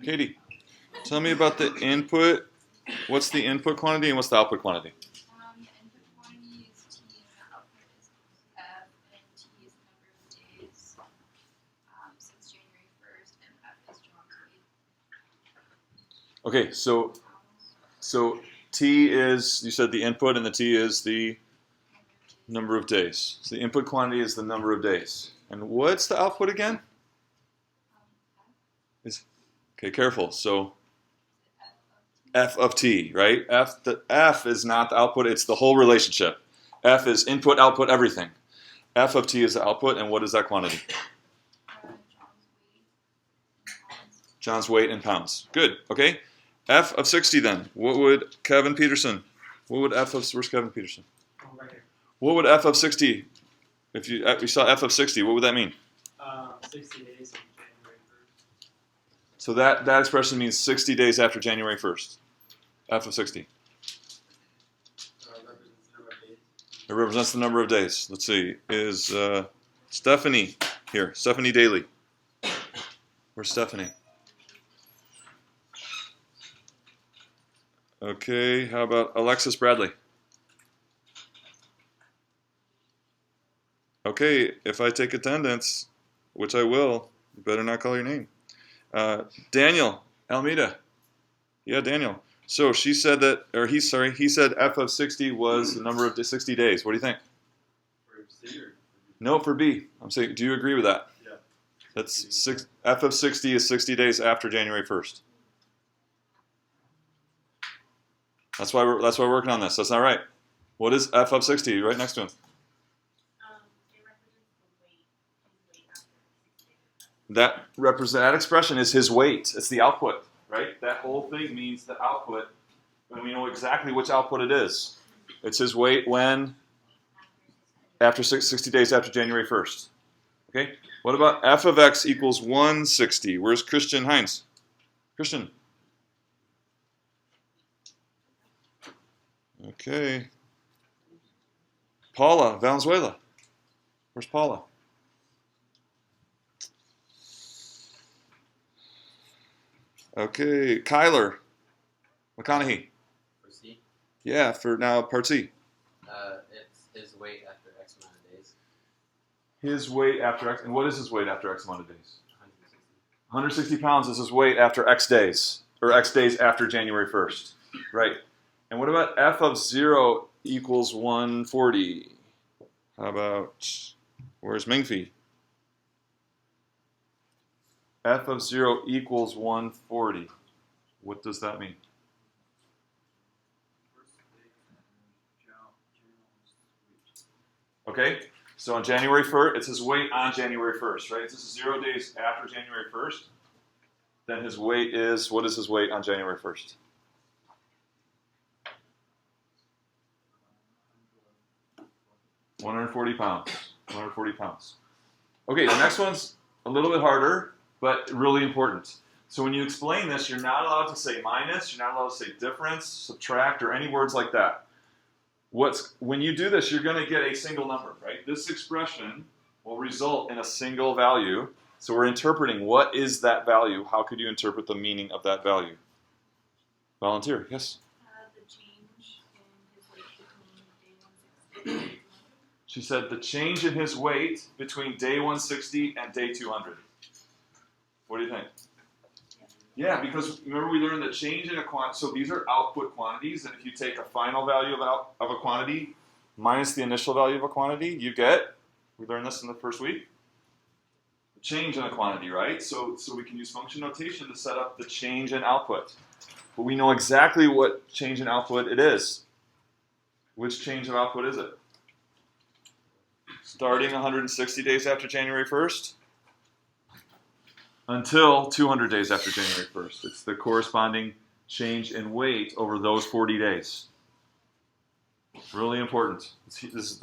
Katie, tell me about the input. What's the input quantity and what's the output quantity? The input quantity is T and the output is F, and T is the number of days since January 1st, and F is John's weight. Okay, so T is, you said the input, and the T is the number of days. So the input quantity is the number of days. And what's the output again? Okay, careful. So F of T, right? The F is not the output, it's the whole relationship. F is input, output, everything. F of T is the output, and what is that quantity? John's weight in pounds. Good, okay. F of 60 then. What would Kevin Peterson, where's Kevin Peterson? Right here. What would F of 60, if you saw F of 60, what would that mean? 60 days on January 1st. So that expression means 60 days after January 1st. F of 60. It represents the number of days. Let's see. Is Stephanie here? Stephanie Daly. Where's Stephanie? Okay, how about Alexis Bradley? Okay, if I take attendance, which I will, you better not call your name. Daniel Almeida. Yeah, Daniel. So she said that, or he said F of 60 was the number of 60 days. What do you think? For C or? No, for B. I'm saying, do you agree with that? Yeah. That's F of 60 is 60 days after January 1st. That's why we're working on this. That's not right. What is F of 60? Right next to him. That expression is his weight. It's the output, right? That whole thing means the output, and we know exactly which output it is. It's his weight when? After 60 days after January 1st. Okay? What about F of X equals 160? Where's Christian Heinz? Christian. Okay. Paula, Valenzuela. Where's Paula? Okay, Kyler McConaughey. For C? Yeah, for now, part C. It's his weight after X amount of days. His weight after X, and what is his weight after X amount of days? 160. 160 pounds is his weight after X days, or X days after January 1st. Right. And what about F of 0 equals 140? How about, where's Mingfi? F of 0 equals 140. What does that mean? Okay, so on January 1st, it's his weight on January 1st, right? This is 0 days after January 1st. Then his weight is, what is his weight on January 1st? 140 pounds. 140 pounds. Okay, the next one's a little bit harder, but really important. So when you explain this, you're not allowed to say minus, you're not allowed to say difference, subtract, or any words like that. When you do this, you're going to get a single number, right? This expression will result in a single value. So we're interpreting what is that value? How could you interpret the meaning of that value? Volunteer, yes? The change in his weight between day 160 She said the change in his weight between day 160 and day 200. What do you think? Yeah, because remember we learned that change in a quantity, so these are output quantities, and if you take a final value of a quantity minus the initial value of a quantity, you get, we learned this in the first week, the change in a quantity, right? So we can use function notation to set up the change in output. But we know exactly what change in output it is. Which change of output is it? Starting 160 days after January 1st? Until 200 days after January 1st. It's the corresponding change in weight over those 40 days. Really important. This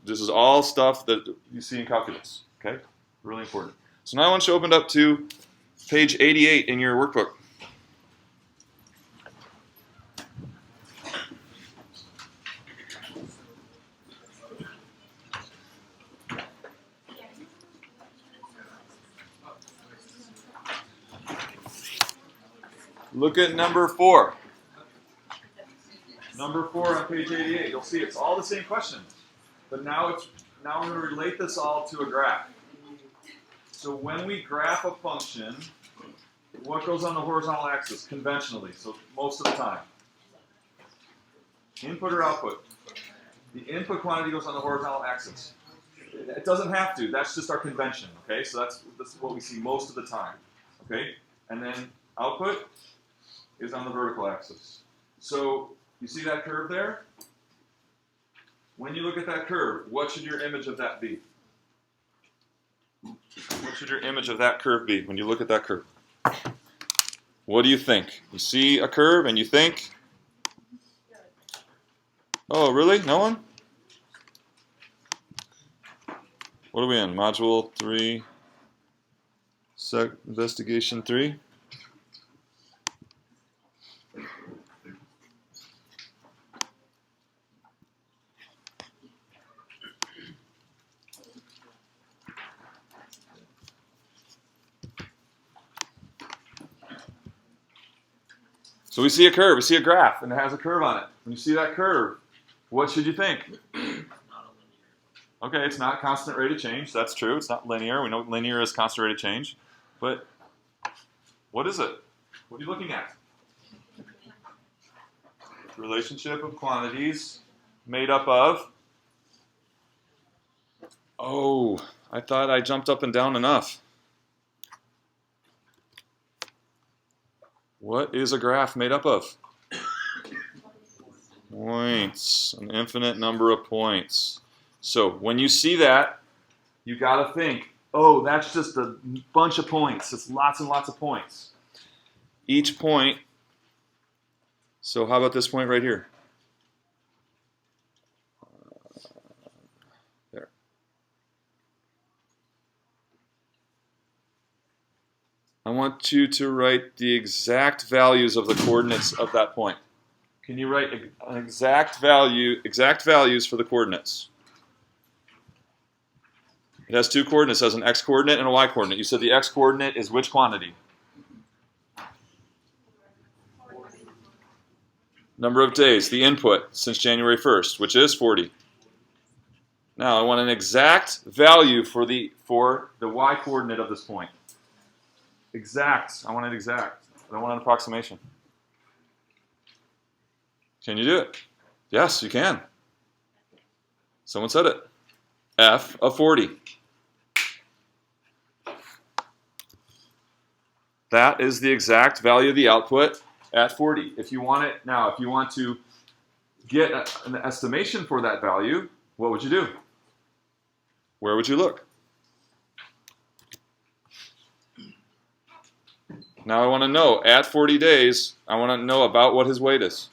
is all stuff that you see in calculus. Okay? Really important. So now I want you to open up to page 88 in your workbook. Look at number 4. Number 4 on page 88. You'll see it's all the same question. But now we're going to relate this all to a graph. So when we graph a function, what goes on the horizontal axis conventionally? So most of the time. Input or output? The input quantity goes on the horizontal axis. It doesn't have to. That's just our convention. Okay, so that's what we see most of the time. Okay, and then output is on the vertical axis. So you see that curve there? When you look at that curve, what should your image of that be? What should your image of that curve be when you look at that curve? What do you think? You see a curve and you think, oh, really? No one? What are we in? Module 3, investigation 3? So we see a curve, we see a graph, and it has a curve on it. When you see that curve, what should you think? Okay, it's not constant rate of change. That's true. It's not linear. We know linear is constant rate of change. But what is it? What are you looking at? Relationship of quantities made up of... Oh, I thought I jumped up and down enough. What is a graph made up of? Points. An infinite number of points. So when you see that, you got to think, oh, that's just a bunch of points. It's lots and lots of points. Each point, so how about this point right here? There. I want you to write the exact values of the coordinates of that point. Can you write an exact values for the coordinates? It has two coordinates. It has an x-coordinate and a y-coordinate. You said the x-coordinate is which quantity? Number of days, the input since January 1st, which is 40. Now I want an exact value for the y-coordinate of this point. Exact. I want it exact. I don't want an approximation. Can you do it? Yes, you can. Someone said it. F of 40. That is the exact value of the output at 40. If you want it now, if you want to get an estimation for that value, what would you do? Where would you look? Now I want to know, at 40 days, I want to know about what his weight is.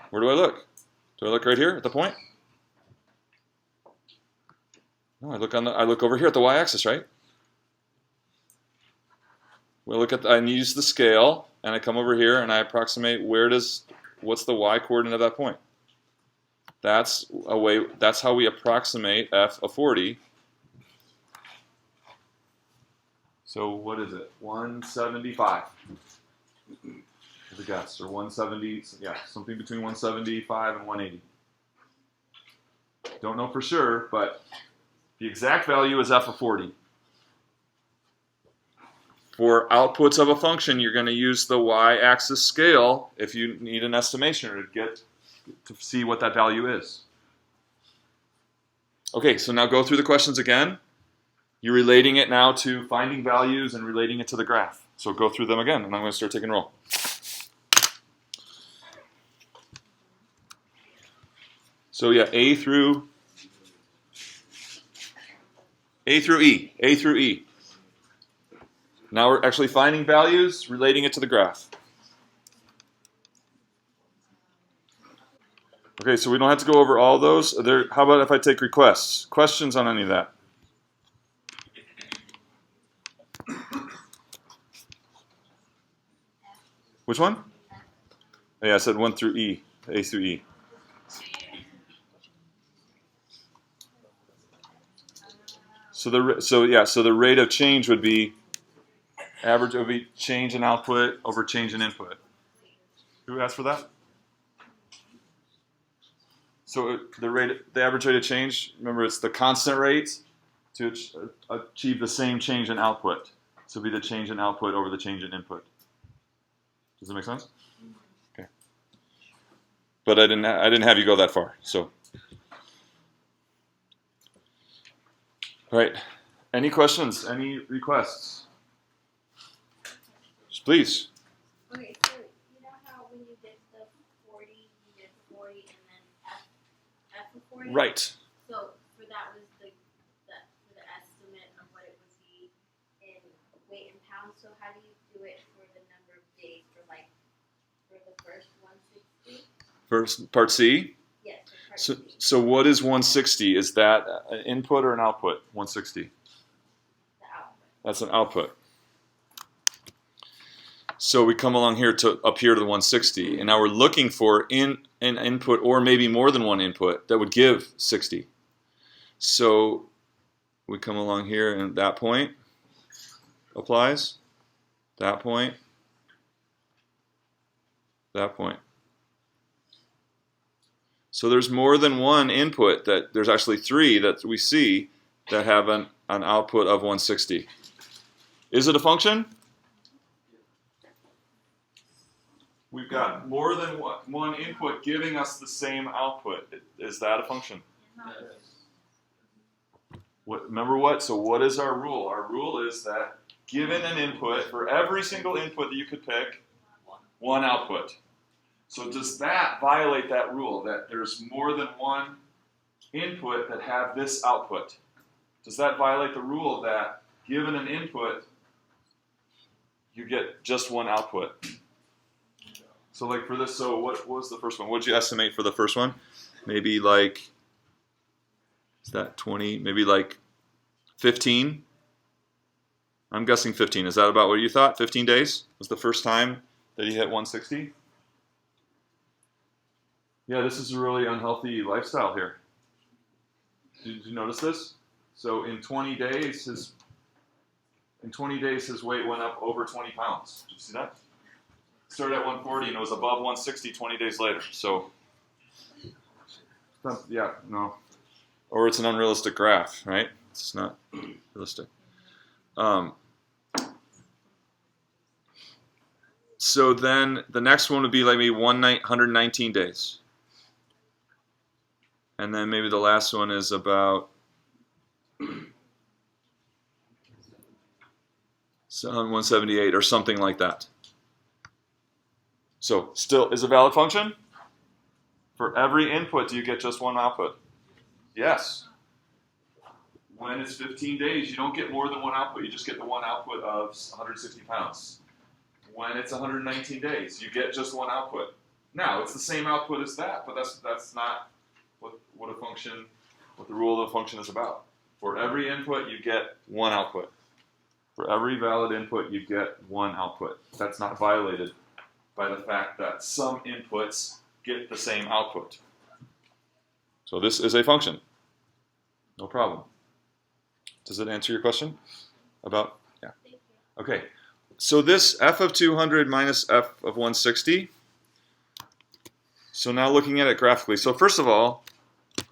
Where do I look? Do I look right here at the point? No, I look over here at the y-axis, right? We look at I use the scale, and I come over here and I approximate what's the y-coordinate of that point. That's how we approximate f of 40. So what is it? 175. As a guess, or 170, yeah, something between 175 and 180. Don't know for sure, but the exact value is f of 40. For outputs of a function, you're going to use the y-axis scale if you need an estimation or to see what that value is. Okay, so now go through the questions again. You're relating it now to finding values and relating it to the graph. So go through them again, and I'm going to start taking roll. So yeah, A through E. Now we're actually finding values, relating it to the graph. Okay, so we don't have to go over all those. How about if I take requests? Questions on any of that? Which one? Oh, yeah, I said 1 through E, A through E. So the rate of change would be Average would be change in output over change in input. Who asked for that? So the average rate of change, remember it's the constant rate to achieve the same change in output. So it'd be the change in output over the change in input. Does that make sense? Okay. But I didn't have you go that far. So, all right. Any questions? Any requests? Please. Okay, so you know how when you did the 40, you did 40 and then F of 40? Right. So for that was the for the estimate of what it would be in weight and pounds. So how do you do it for the number of days for the first 160? First part C. Yes, for part So, C. so what is 160? Is that an input or an output? 160. The output. That's an output. So we come along here to up here to the 160, and now we're looking for an input or maybe more than one input that would give 60. So we come along here, and that point applies. That point. That point. So there's more than one input. That there's actually three that we see that have an output of 160. Is it a function? We've got more than one input giving us the same output. Is that a function? Remember what? So what is our rule? Our rule is that given an input, for every single input that you could pick, one output. So does that violate that rule, that there's more than one input that have this output? Does that violate the rule that given an input, you get just one output? So like for this, so what was the first one? What did you estimate for the first one? Maybe like, is that 20? Maybe like 15? I'm guessing 15. Is that about what you thought? 15 days was the first time that he hit 160? Yeah, this is a really unhealthy lifestyle here. Did you notice this? So in 20 days, his weight went up over 20 pounds. Did you see that? Started at 140 and it was above 160 20 days later. So, yeah, no. Or it's an unrealistic graph, right? It's not realistic. So then the next one would be like maybe 119 days. And then maybe the last one is about 178 or something like that. So still, is a valid function? For every input, do you get just one output? Yes. When it's 15 days, you don't get more than one output. You just get the one output of 160 pounds. When it's 119 days, you get just one output. Now, it's the same output as that, but that's not what the rule of the function is about. For every input, you get one output. For every valid input, you get one output. That's not violated by the fact that some inputs get the same output. So this is a function. No problem. Does it answer your question about? Yeah. Okay. So this f of 200 minus f of 160. So now looking at it graphically. So first of all,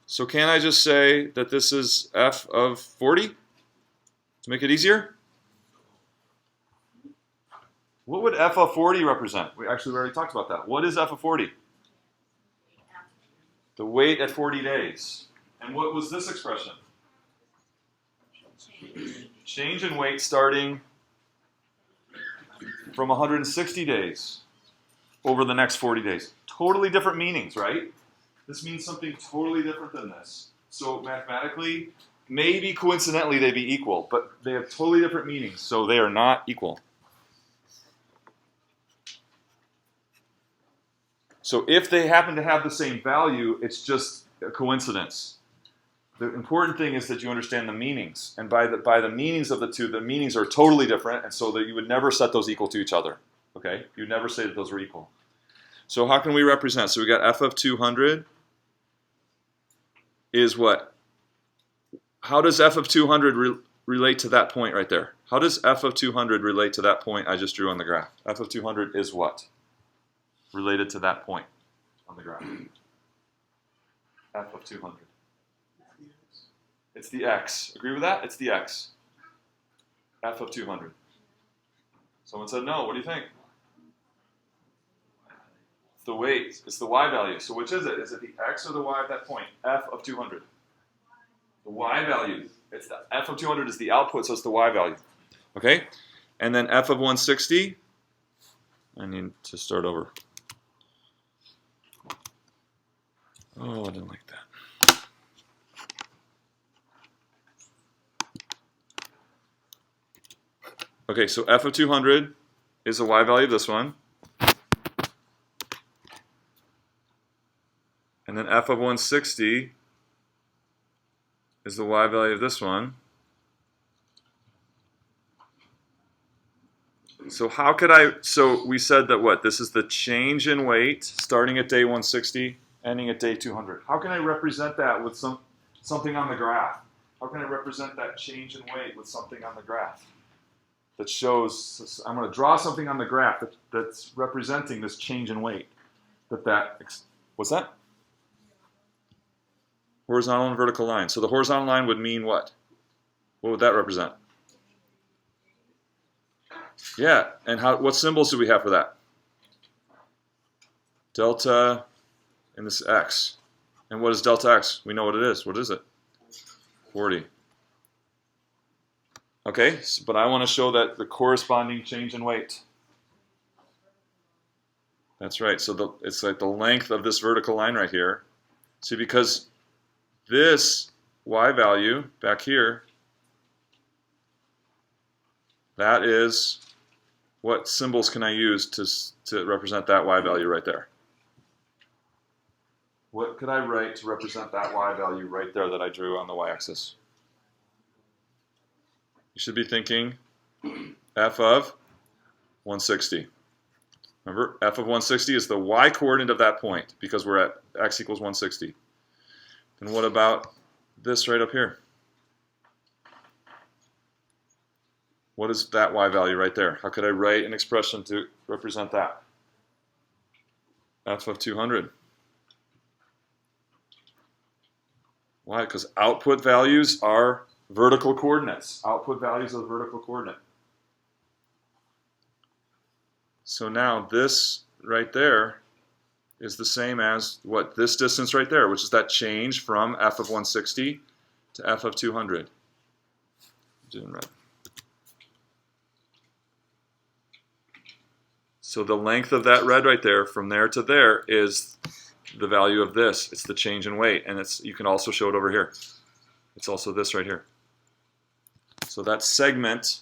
so can I just say that this is f of 40 to make it easier? What would f of 40 represent? We already talked about that. What is f of 40? The weight at 40 days. And what was this expression? Change in weight starting from 160 days over the next 40 days. Totally different meanings, right? This means something totally different than this. So mathematically, maybe coincidentally they'd be equal, but they have totally different meanings, so they are not equal. So if they happen to have the same value, it's just a coincidence. The important thing is that you understand the meanings. And by the meanings of the two, the meanings are totally different, and so that you would never set those equal to each other. Okay? You would never say that those were equal. So how can we represent? So we got f of 200 is what? How does f of 200 relate to that point right there? How does f of 200 relate to that point I just drew on the graph? F of 200 is what? Related to that point on the graph. F of 200. It's the x. Agree with that? It's the x. F of 200. Someone said no. What do you think? It's the weight. It's the y value. So which is it? Is it the x or the y at that point? F of 200. The y value. It's the f of 200 is the output, so it's the y value. Okay? And then f of 160. I need to start over. Oh, I didn't like that. Okay, so f of 200 is the y value of this one. And then f of 160 is the y value of this one. So how could so we said that what? This is the change in weight starting at day 160, ending at day 200. How can I represent that with something on the graph? How can I represent that change in weight with something on the graph? That shows, I'm going to draw something on the graph that's representing this change in weight. What's that? Horizontal and vertical line. So the horizontal line would mean what? What would that represent? Yeah, and what symbols do we have for that? Delta and this x. And what is delta x? We know what it is. What is it? 40. Okay, but I want to show that the corresponding change in weight. That's right. So it's like the length of this vertical line right here. See, because this y value back here, that is, what symbols can I use to represent that y value right there? What could I write to represent that y value right there that I drew on the y-axis? You should be thinking f of 160. Remember, f of 160 is the y-coordinate of that point because we're at x equals 160. And what about this right up here? What is that y value right there? How could I write an expression to represent that? F of 200. Why? Because output values are vertical coordinates. Output values are the vertical coordinate. So now this right there is the same as what? This distance right there, which is that change from f of 160 to f of 200. Doing red. So the length of that red right there, from there to there, is the value of this. It's the change in weight, and you can also show it over here. It's also this right here. So that segment,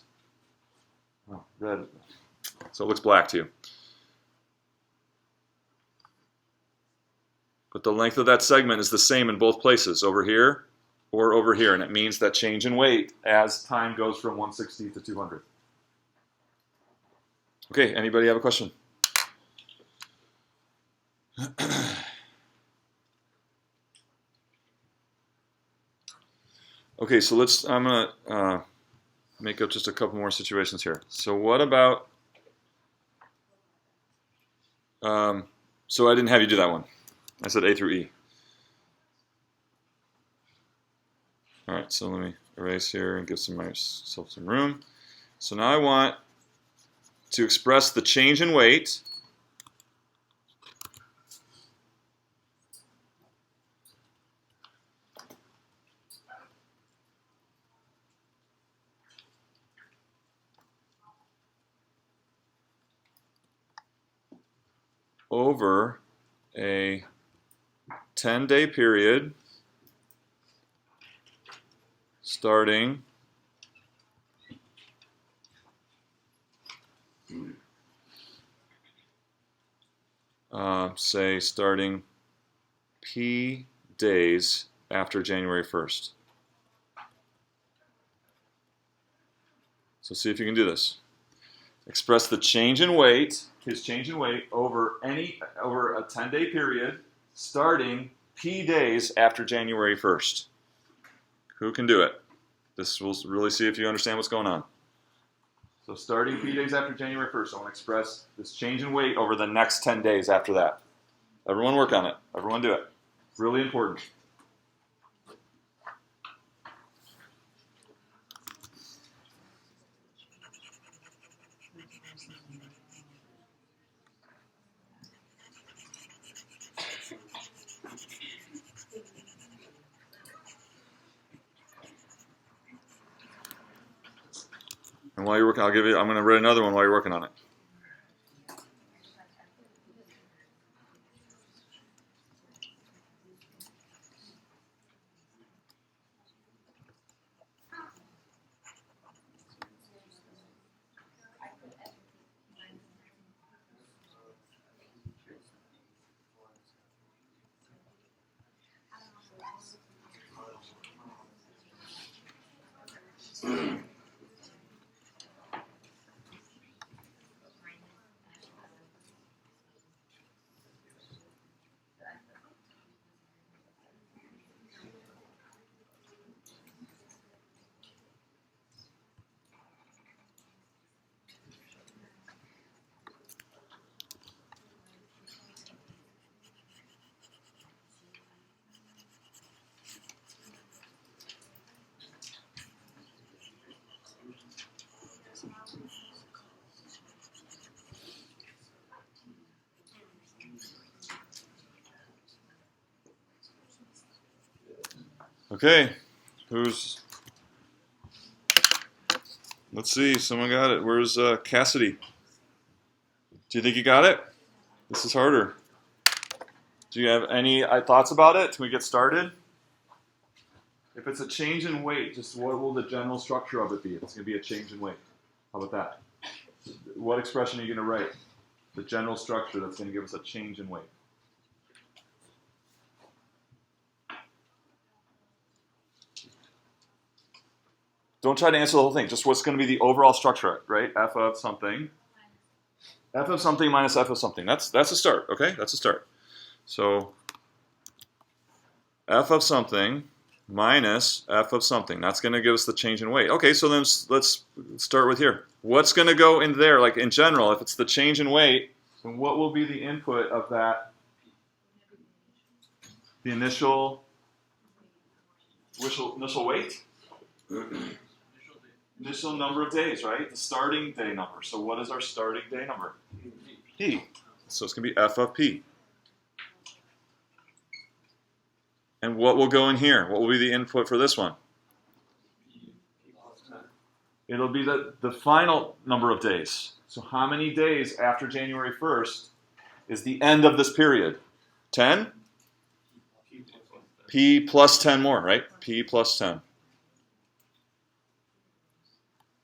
oh, red, so it looks black to you. But the length of that segment is the same in both places, over here or over here, and it means that change in weight as time goes from 160 to 200. Okay, anybody have a question? Okay, so I'm going to make up just a couple more situations here. So what about, so I didn't have you do that one. I said A through E. All right, so let me erase here and give myself some room. So now I want to express the change in weight over a 10-day period starting say starting P days after January 1st. So see if you can do this. Express the change in weight, his change in weight over a 10-day period starting P days after January 1st. Who can do it? This will really see if you understand what's going on. So starting P days after January 1st, I want to express this change in weight over the next 10 days after that. Everyone work on it. Everyone do it. Really important. And while you're working, I'm going to write another one while you're working on it. Okay, let's see, someone got it. Where's Cassidy? Do you think you got it? This is harder. Do you have any thoughts about it? Can we get started? If it's a change in weight, just what will the general structure of it be? It's going to be a change in weight. How about that? What expression are you going to write? The general structure that's going to give us a change in weight. Don't try to answer the whole thing. Just what's going to be the overall structure, right? F of something. F of something minus F of something. That's a start, okay? That's a start. So F of something minus F of something. That's going to give us the change in weight. Okay, so then let's start with here. What's going to go in there, like in general, if it's the change in weight, then what will be the input of that? The initial weight? Initial number of days, right? The starting day number. So what is our starting day number? P. So it's going to be F of P. And what will go in here? What will be the input for this one? It'll be the final number of days. So how many days after January 1st is the end of this period? 10? P plus 10 more, right? P plus 10.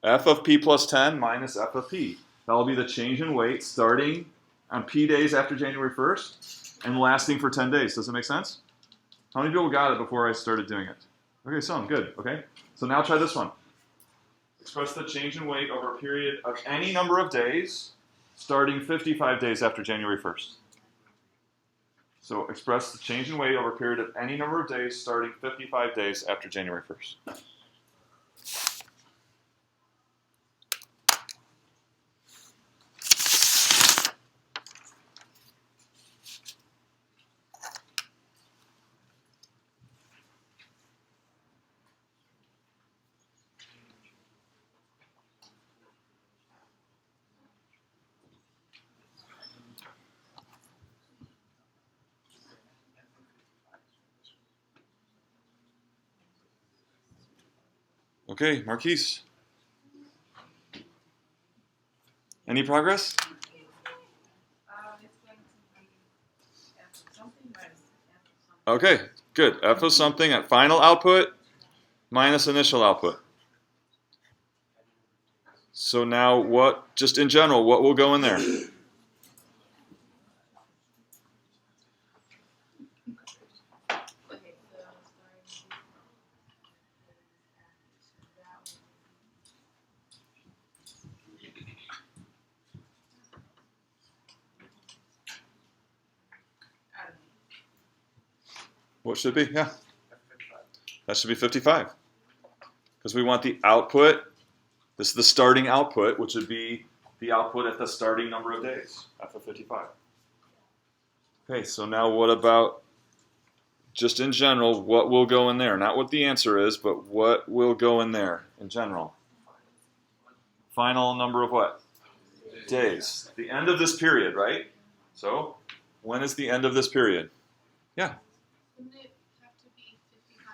F of P plus 10 minus F of P. That will be the change in weight starting on P days after January 1st and lasting for 10 days. Does it make sense? How many people got it before I started doing it? Okay, some. Good. Okay. So now try this one. Express the change in weight over a period of any number of days starting 55 days after January 1st. So express the change in weight over a period of any number of days starting 55 days after January 1st. Okay, Marquise. Any progress? Okay, good. F of something at final output minus initial output. So now what, just in general, what will go in there? What should it be? Yeah. That should be 55. Because we want the output. This is the starting output, which would be the output at the starting number of days, f of 55. Okay, so now what about, just in general, what will go in there? Not what the answer is, but what will go in there in general? Final number of what? Days. The end of this period, right? So, when is the end of this period? Yeah. Wouldn't it have to be 55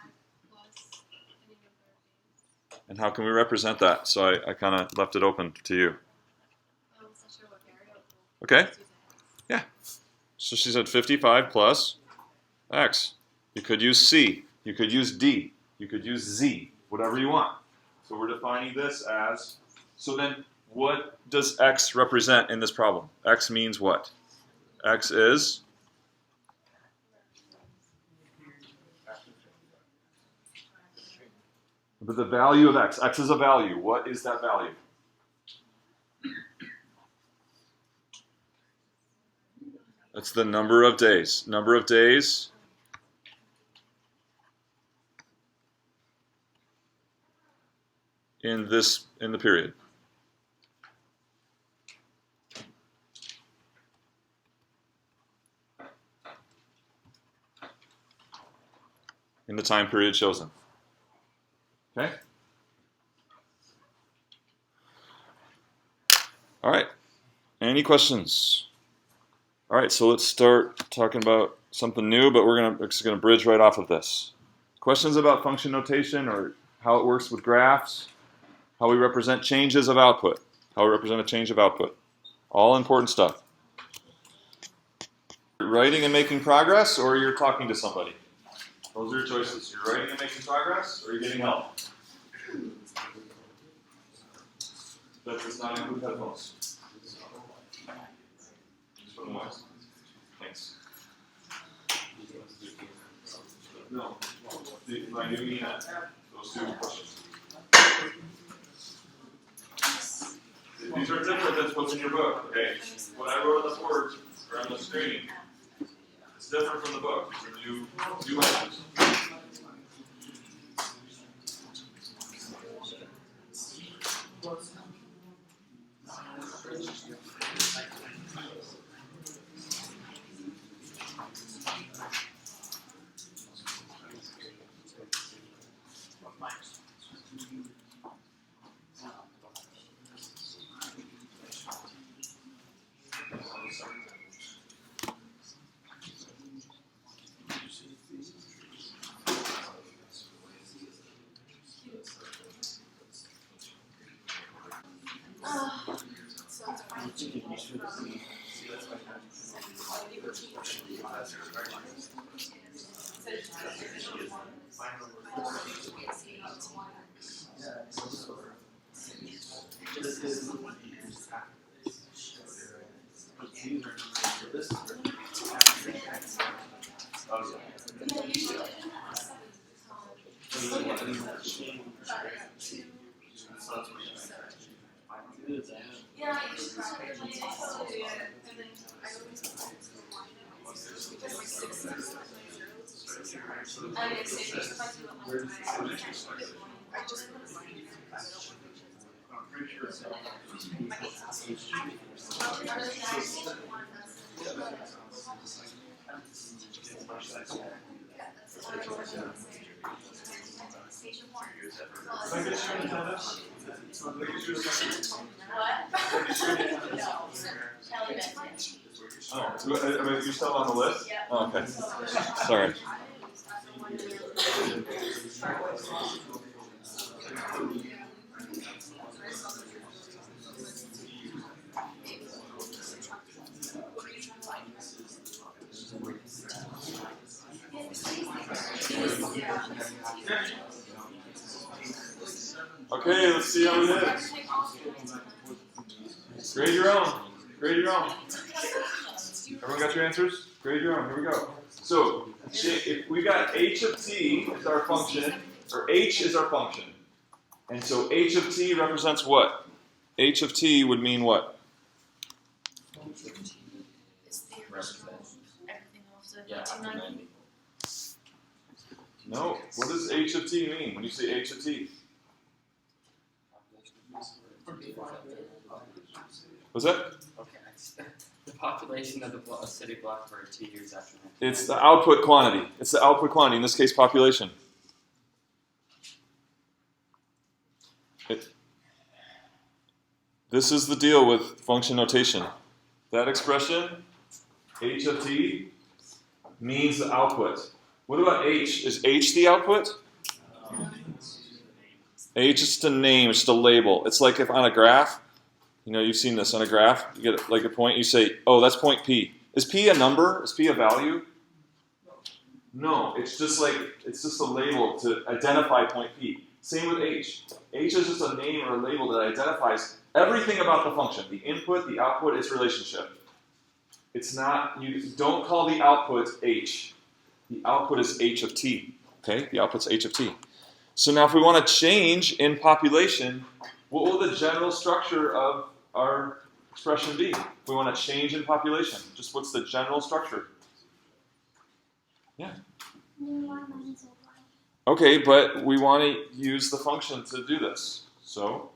plus any number of days? And how can we represent that? So I kind of left it open to you. It's not sure what variable. Okay. to use it as. So she said 55 plus x. You could use C. You could use D. You could use Z. Whatever you want. So we're defining this as, so then what does x represent in this problem? X means what? X is? But the value of x. X is a value. What is that value? That's the number of days. Number of days in the period. In the time period chosen. Okay? All right. Any questions? All right, so let's start talking about something new, but we're just gonna bridge right off of this. Questions about function notation or how it works with graphs, how we represent changes of output, how we represent a change of output. All important stuff. You're writing and making progress, or you're talking to somebody. Those are your choices. You're writing and making progress, or you're getting help. That does not include headphones. Just for the noise. Thanks. No. By doing that, those two questions. These are different than what's in your book, okay? What I wrote on the board or on the screen, it's different from the book. These are new items. Oh, you're still on the list? Oh, okay. Sorry. Okay, let's see how it is. Grade your own. Grade your own. Everyone got your answers? Grade your own. Here we go. So, if we got h of t is our function, or h is our function, and so h of t represents what? H of t would mean what? No. What does h of t mean when you say h of t? What's that? Okay. The population of the city Blacksburg 2 years after that. It's the output quantity. It's the output quantity, in this case population. This is the deal with function notation. That expression, h of t, means the output. What about h? Is h the output? H is the name, it's the label. It's like if on a graph, you know, you've seen this on a graph, you get like a point, you say, oh, that's point P. Is P a number? Is P a value? No, it's just a label to identify point P. Same with H. H is just a name or a label that identifies everything about the function. The input, the output, its relationship. It's not, you don't call the output H. The output is H of T. Okay, the output's H of T. So now if we want to change in population, what will the general structure of our expression be? If we want to change in population, just what's the general structure? Yeah. Okay, but we want to use the function to do this. So?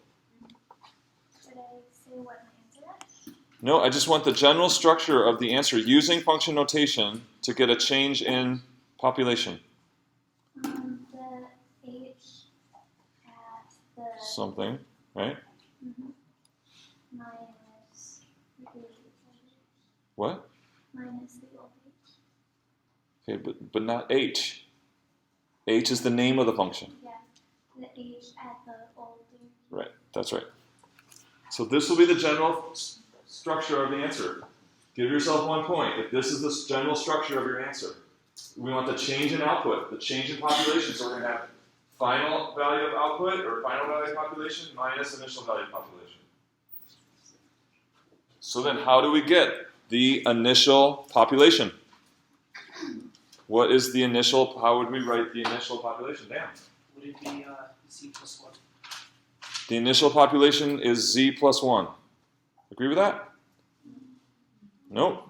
Should I say what my answer is? No, I just want the general structure of the answer using function notation to get a change in population. The H at the Something, right? minus the old H. What? Minus the old H. Okay, but not H. H is the name of the function. Yeah, the H at the old H. Right, that's right. So this will be the general structure of the answer. Give yourself 1 point if this is the general structure of your answer. We want the change in output, the change in population. So we're going to have final value of output or final value of population minus initial value of population. So then how do we get the initial population? What is the initial, how would we write the initial population down? Would it be Z plus 1? The initial population is z plus 1. Agree with that? Nope.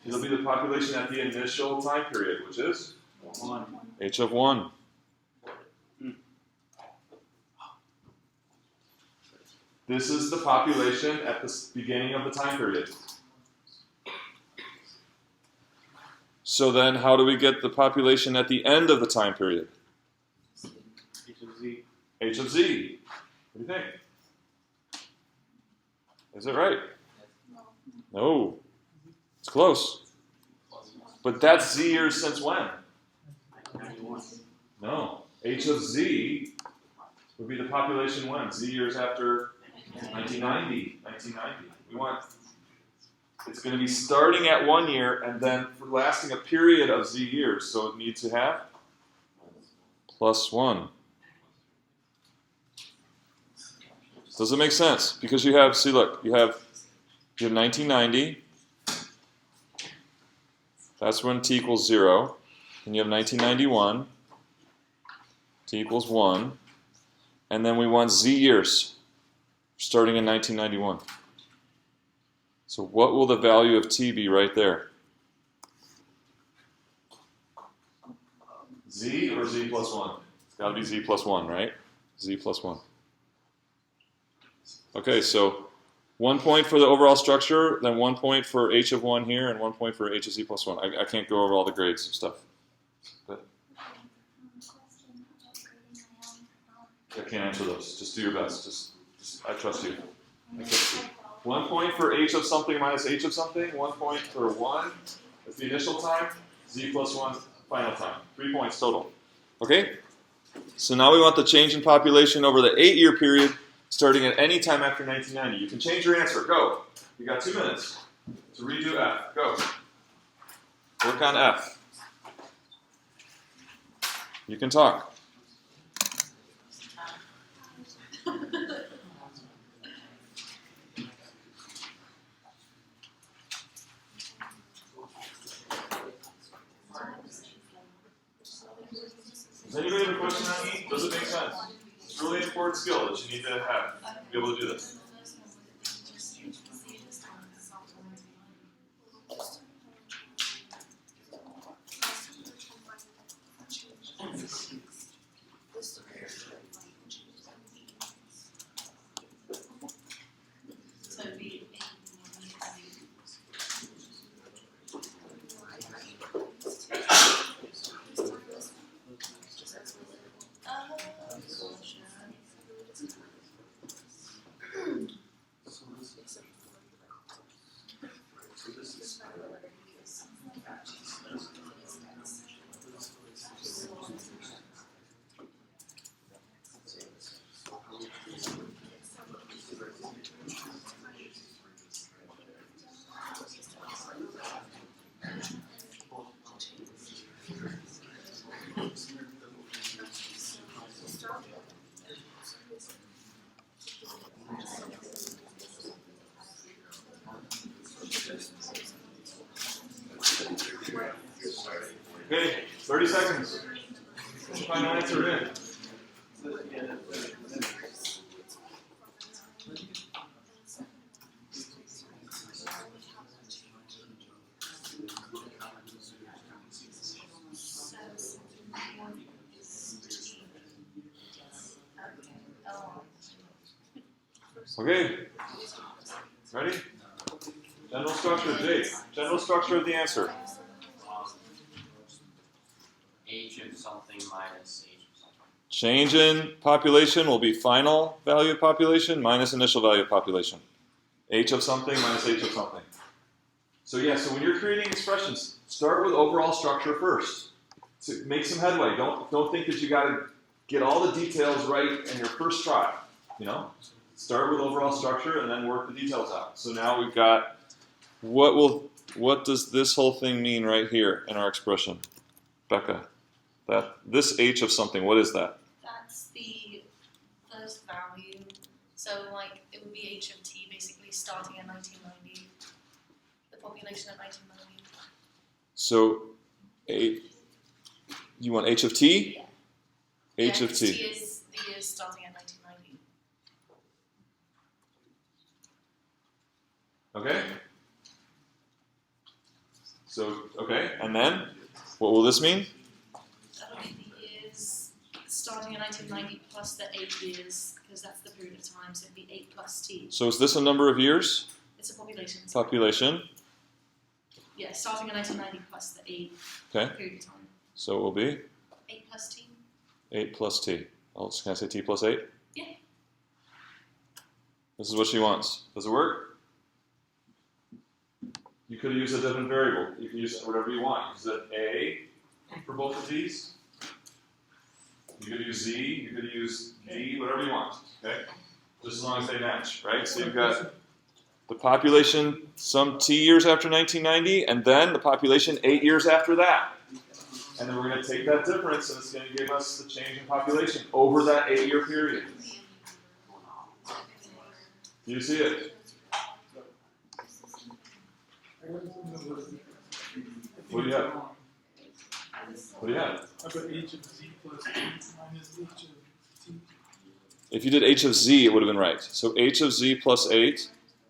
It'll be the population at the initial time period, which is? 1. H of 1. This is the population at the beginning of the time period. So then how do we get the population at the end of the time period? H of Z. H of z. What do you think? Is it right? No. It's close. But that's z years since when? 91. No. H of z would be the population when? Z years after 1990. 1990. We want, it's going to be starting at 1 year and then lasting a period of z years. So it needs to have plus 1. Does it make sense? Because you have, see, look, you have 1990. That's when t equals 0. And you have 1991. T equals 1. And then we want z years starting in 1991. So what will the value of t be right there? Z or z plus 1? It's got to be z plus 1, right? Z plus 1. Okay, so 1 point for the overall structure, then 1 point for h of 1 here, and 1 point for h of z plus 1. I can't go over all the grades and stuff. But I can't answer those. Just do your best. Just I trust you. I trust you. 1 point for h of something minus h of something. 1 point for 1. That's the initial time. Z plus 1 final time. 3 points total. Okay? So now we want the change in population over the 8-year period starting at any time after 1990. You can change your answer. Go. You got 2 minutes to redo F. Go. Work on F. You can talk. Does anybody have a question on E? Does it make sense? It's a really important skill that you need to have to be able to do this. Okay, 30 seconds. Find an answer in. Okay, ready? General structure, Jake. General structure of the answer. H of something minus H of something. Change in population will be final value of population minus initial value of population. H of something minus H of something. So yeah, so when you're creating expressions, start with overall structure first. So make some headway. Don't think that you got to get all the details right in your first try. You know, start with overall structure and then work the details out. So now we've got what does this whole thing mean right here in our expression, Becca? That this H of something. What is that? That's the first value. So like it would be H of t basically starting at 1990. The population at 1990. So, you want H of t? Yeah. H Yeah, of 'cause t. T is the years starting at 1990. Okay. So, okay, and then what will this mean? That'll be the years starting at 1990 plus the 8 years, because that's the period of time, so it'd be 8 plus t. So is this a number of years? It's a population. Population. Yeah, starting at 1990 plus the 8 Okay. period of time. So it will be 8 plus t. 8 plus t. Oh, can I say t plus 8? Yeah. This is what she wants. Does it work? You could have used a different variable. You can use whatever you want. You could use a for both of these. You could use z, you could use d, whatever you want. Okay? Just as long as they match, right? So you've got the population some t years after 1990, and then the population 8 years after that. And then we're going to take that difference, and it's going to give us the change in population over that 8-year period. Do you see it? What do you have? What do you have? I put h of z plus 8 minus h of t. If you did h of z, it would have been right. So h of z plus 8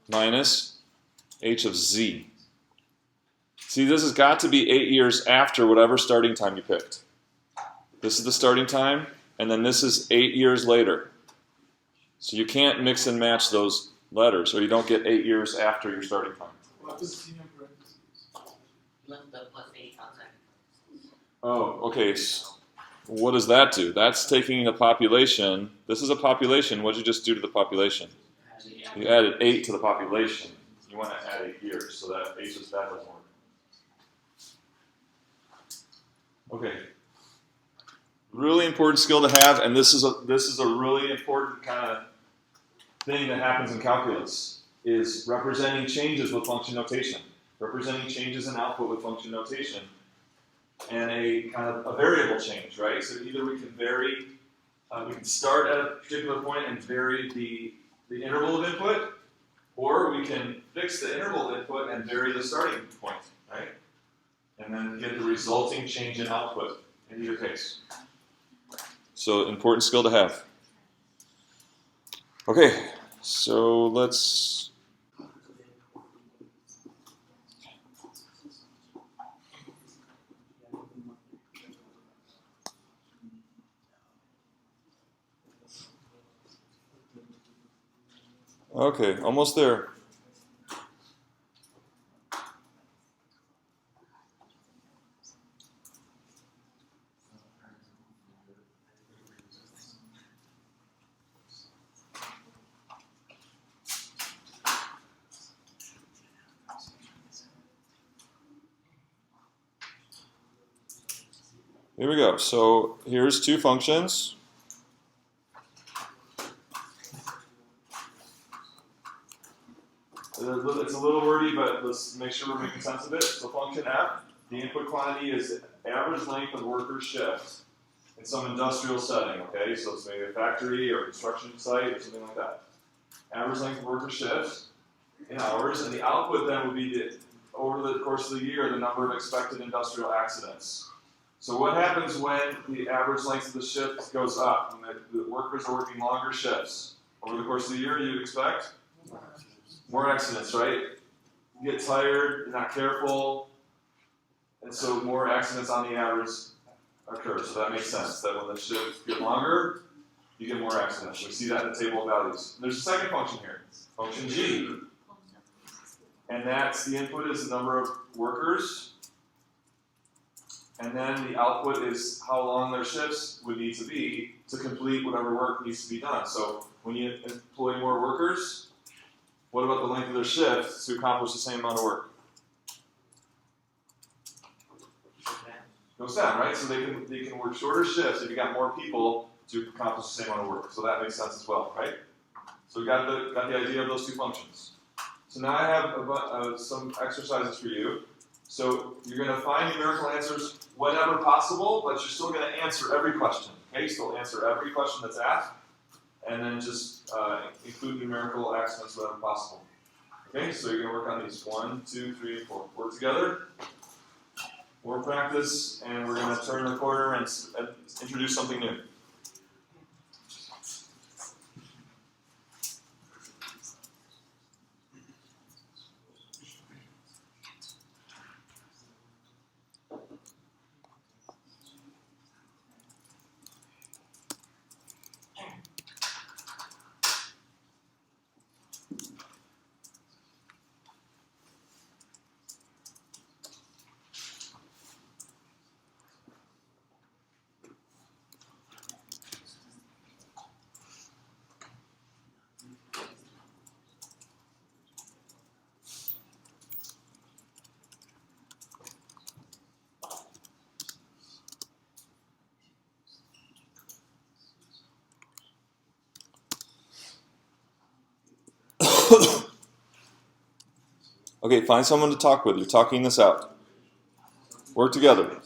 minus h of z. See, this has got to be 8 years after whatever starting time you picked. This is the starting time, and then this is 8 years later. So you can't mix and match those letters, or you don't get 8 years after your starting time. Well, I put c in parentheses. Left the plus 8 outside. Oh, okay. What does that do? That's taking the population. This is a population. What did you just do to the population? You added 8 to the population. You want to add 8 years, so that H is that doesn't work. Okay. Really important skill to have, and this is a really important kind of thing that happens in calculus, is representing changes with function notation. Representing changes in output with function notation. And a kind of a variable change, right? So either we can vary, we can start at a particular point and vary the interval of input, or we can fix the interval of input and vary the starting point, right? And then get the resulting change in output in either case. So important skill to have. Okay, so let's. Okay, almost there. Here we go. So here's two functions. It's a little wordy, but let's make sure we're making sense of it. So function f, the input quantity is average length of worker shift in some industrial setting, okay? So it's maybe a factory or a construction site or something like that. Average length of worker shift in hours, and the output then would be over the course of the year, the number of expected industrial accidents. So what happens when the average length of the shift goes up? When the workers are working longer shifts over the course of the year, you'd expect more accidents, right? You get tired, you're not careful, and so more accidents on the average occur. So that makes sense, that when the shifts get longer, you get more accidents. We see that in the table of values. There's a second function here, function G. And that's the input is the number of workers. And then the output is how long their shifts would need to be to complete whatever work needs to be done. So when you employ more workers, what about the length of their shift to accomplish the same amount of work? Goes down, right? So they can work shorter shifts if you got more people to accomplish the same amount of work. So that makes sense as well, right? So we got the idea of those two functions. So now I have some exercises for you. So you're going to find numerical answers whenever possible, but you're still going to answer every question. Okay, still answer every question that's asked, and then just include numerical accents whenever possible. Okay, so you're going to work on these 1, 2, 3, and 4. Work together. More practice, and we're going to turn the corner and introduce something new. Okay, find someone to talk with. You're talking this out. Work together.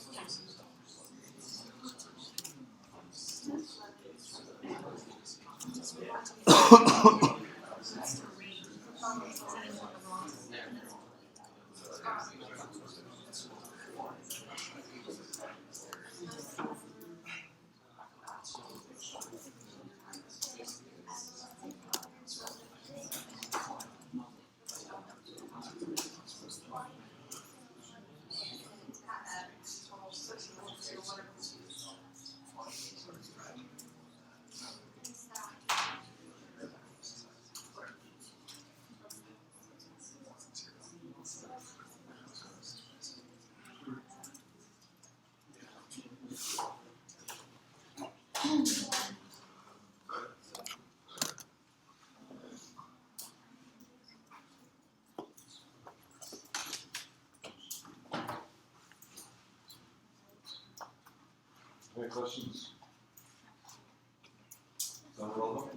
Any questions? Sound roll?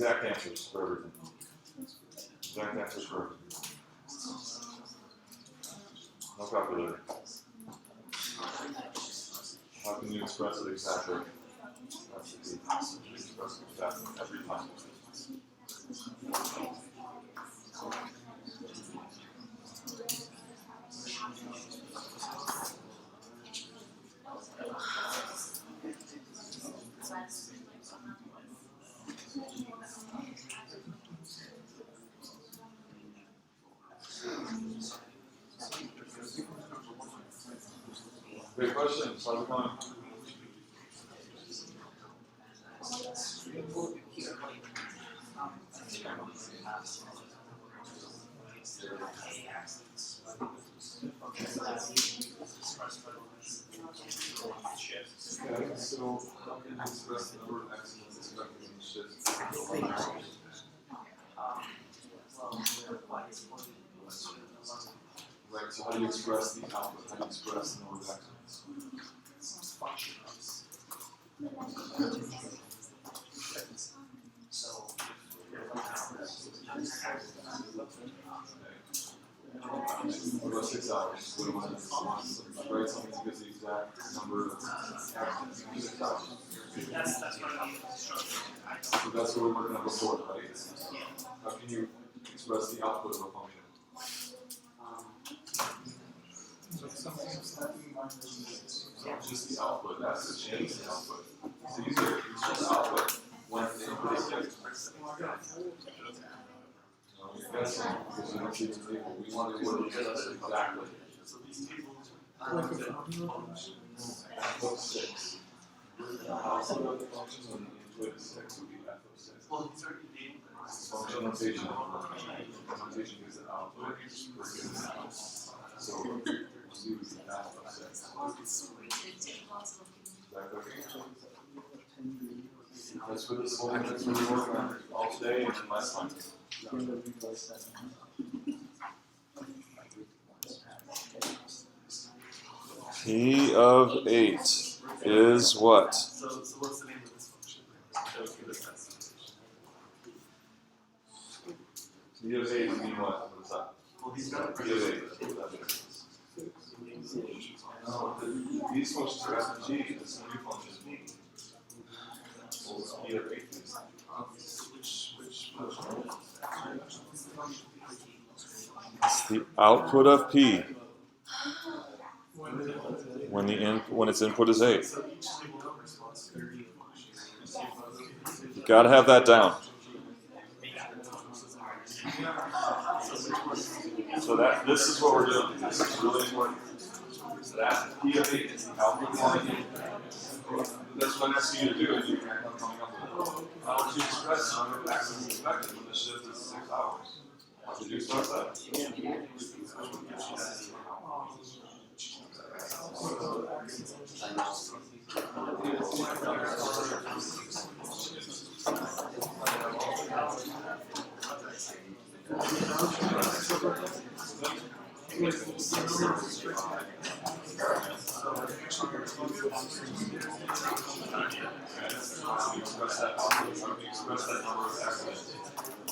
exact answers for everything. Exact answers for everything. No calculator. How can you express it exactly? That's the key. You express it exactly every time. Great questions. How's it going? Okay, so how can you express the number of accidents expected in the shift? Right, so how do you express the output? How do you express the number of accidents? What about 6 hours? What about write something that gives the exact number of accidents in 6 hours? That's what I mean. So that's what we're working on before, right? How can you express the output of a function? So something starting minus. Not just the output, that's the change in output. So these are just output when the input is fixed. You're guessing because you don't see the table. We want to work this exactly. Like a formula function. F of 6. The output of the function when the input is 6 would be F of 6. Function notation. Notation gives an output for given output. So let's use the F of 6. Is that cooking? That's for this whole, that's what we work on all day and then last time. P of 8 is what? So what's the name of this function? P of 8 would mean what? What is that? Well, he's got P of 8, that's what that means. No, these functions are F and G, this new function is P. Well, it's P of 8. It's the output of P when its input is 8. You gotta have that down. So this is what we're doing. This is really important. So that P of 8 is the output quantity. That's what I'm asking you to do, and you're not coming up with it. How would you express the number of accidents expected when the shift is 6 hours? How would you express that? Express that number of accidents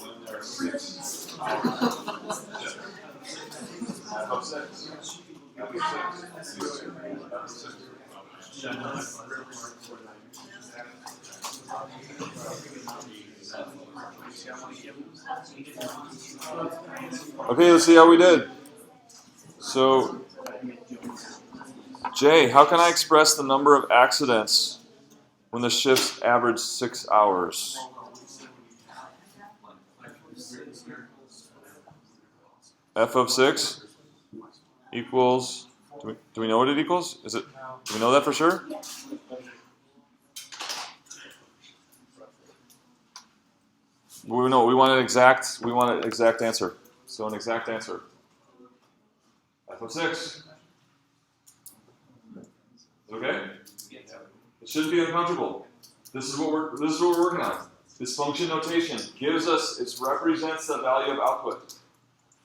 when there are 6 hours. F of 6. F of 6. Okay, let's see how we did. So, Jay, how can I express the number of accidents when the shifts average 6 hours? F of 6 equals, do we know what it equals? Do we know that for sure? We want an exact answer. So an exact answer. F of 6. Okay? It shouldn't be uncomfortable. This is what we're working on. This function notation gives us, it represents the value of output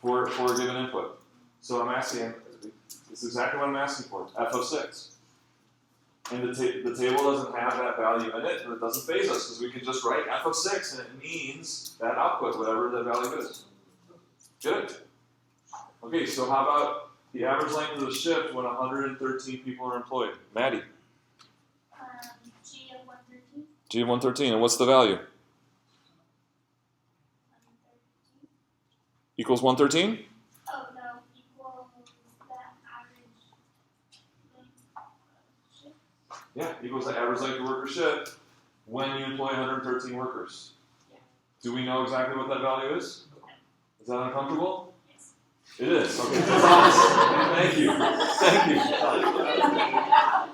for a given input. So I'm asking, this is exactly what I'm asking for, F of 6. And the table doesn't have that value in it, but it doesn't phase us because we can just write f of 6 and it means that output, whatever that value is. Get it? Okay, so how about the average length of the shift when 113 people are employed? Maddie. G of 113. G of 113, and what's the value? 113. Equals 113? Oh no, equals the average length of shift. Yeah, equals the average length of worker shift when you employ 113 workers. Yeah. Do we know exactly what that value is? Is that uncomfortable? Yes. It is. Okay, that's awesome. Thank you. Thank you.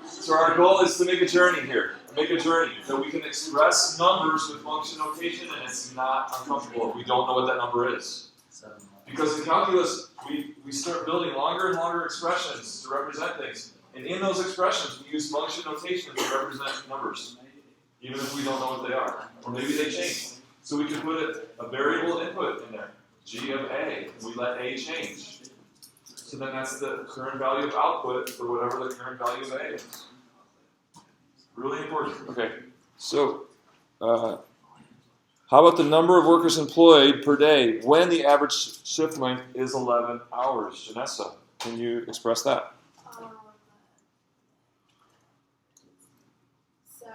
So our goal is to make a journey here. Make a journey that we can express numbers with function notation and it's not uncomfortable if we don't know what that number is. Because in calculus, we start building longer and longer expressions to represent things. And in those expressions, we use function notation to represent numbers, even if we don't know what they are. Or maybe they change. So we can put a variable input in there, g of a, and we let a change. So then that's the current value of output for whatever the current value of a is. Really important. Okay, so how about the number of workers employed per day when the average shift length is 11 hours? Janessa, can you express that? So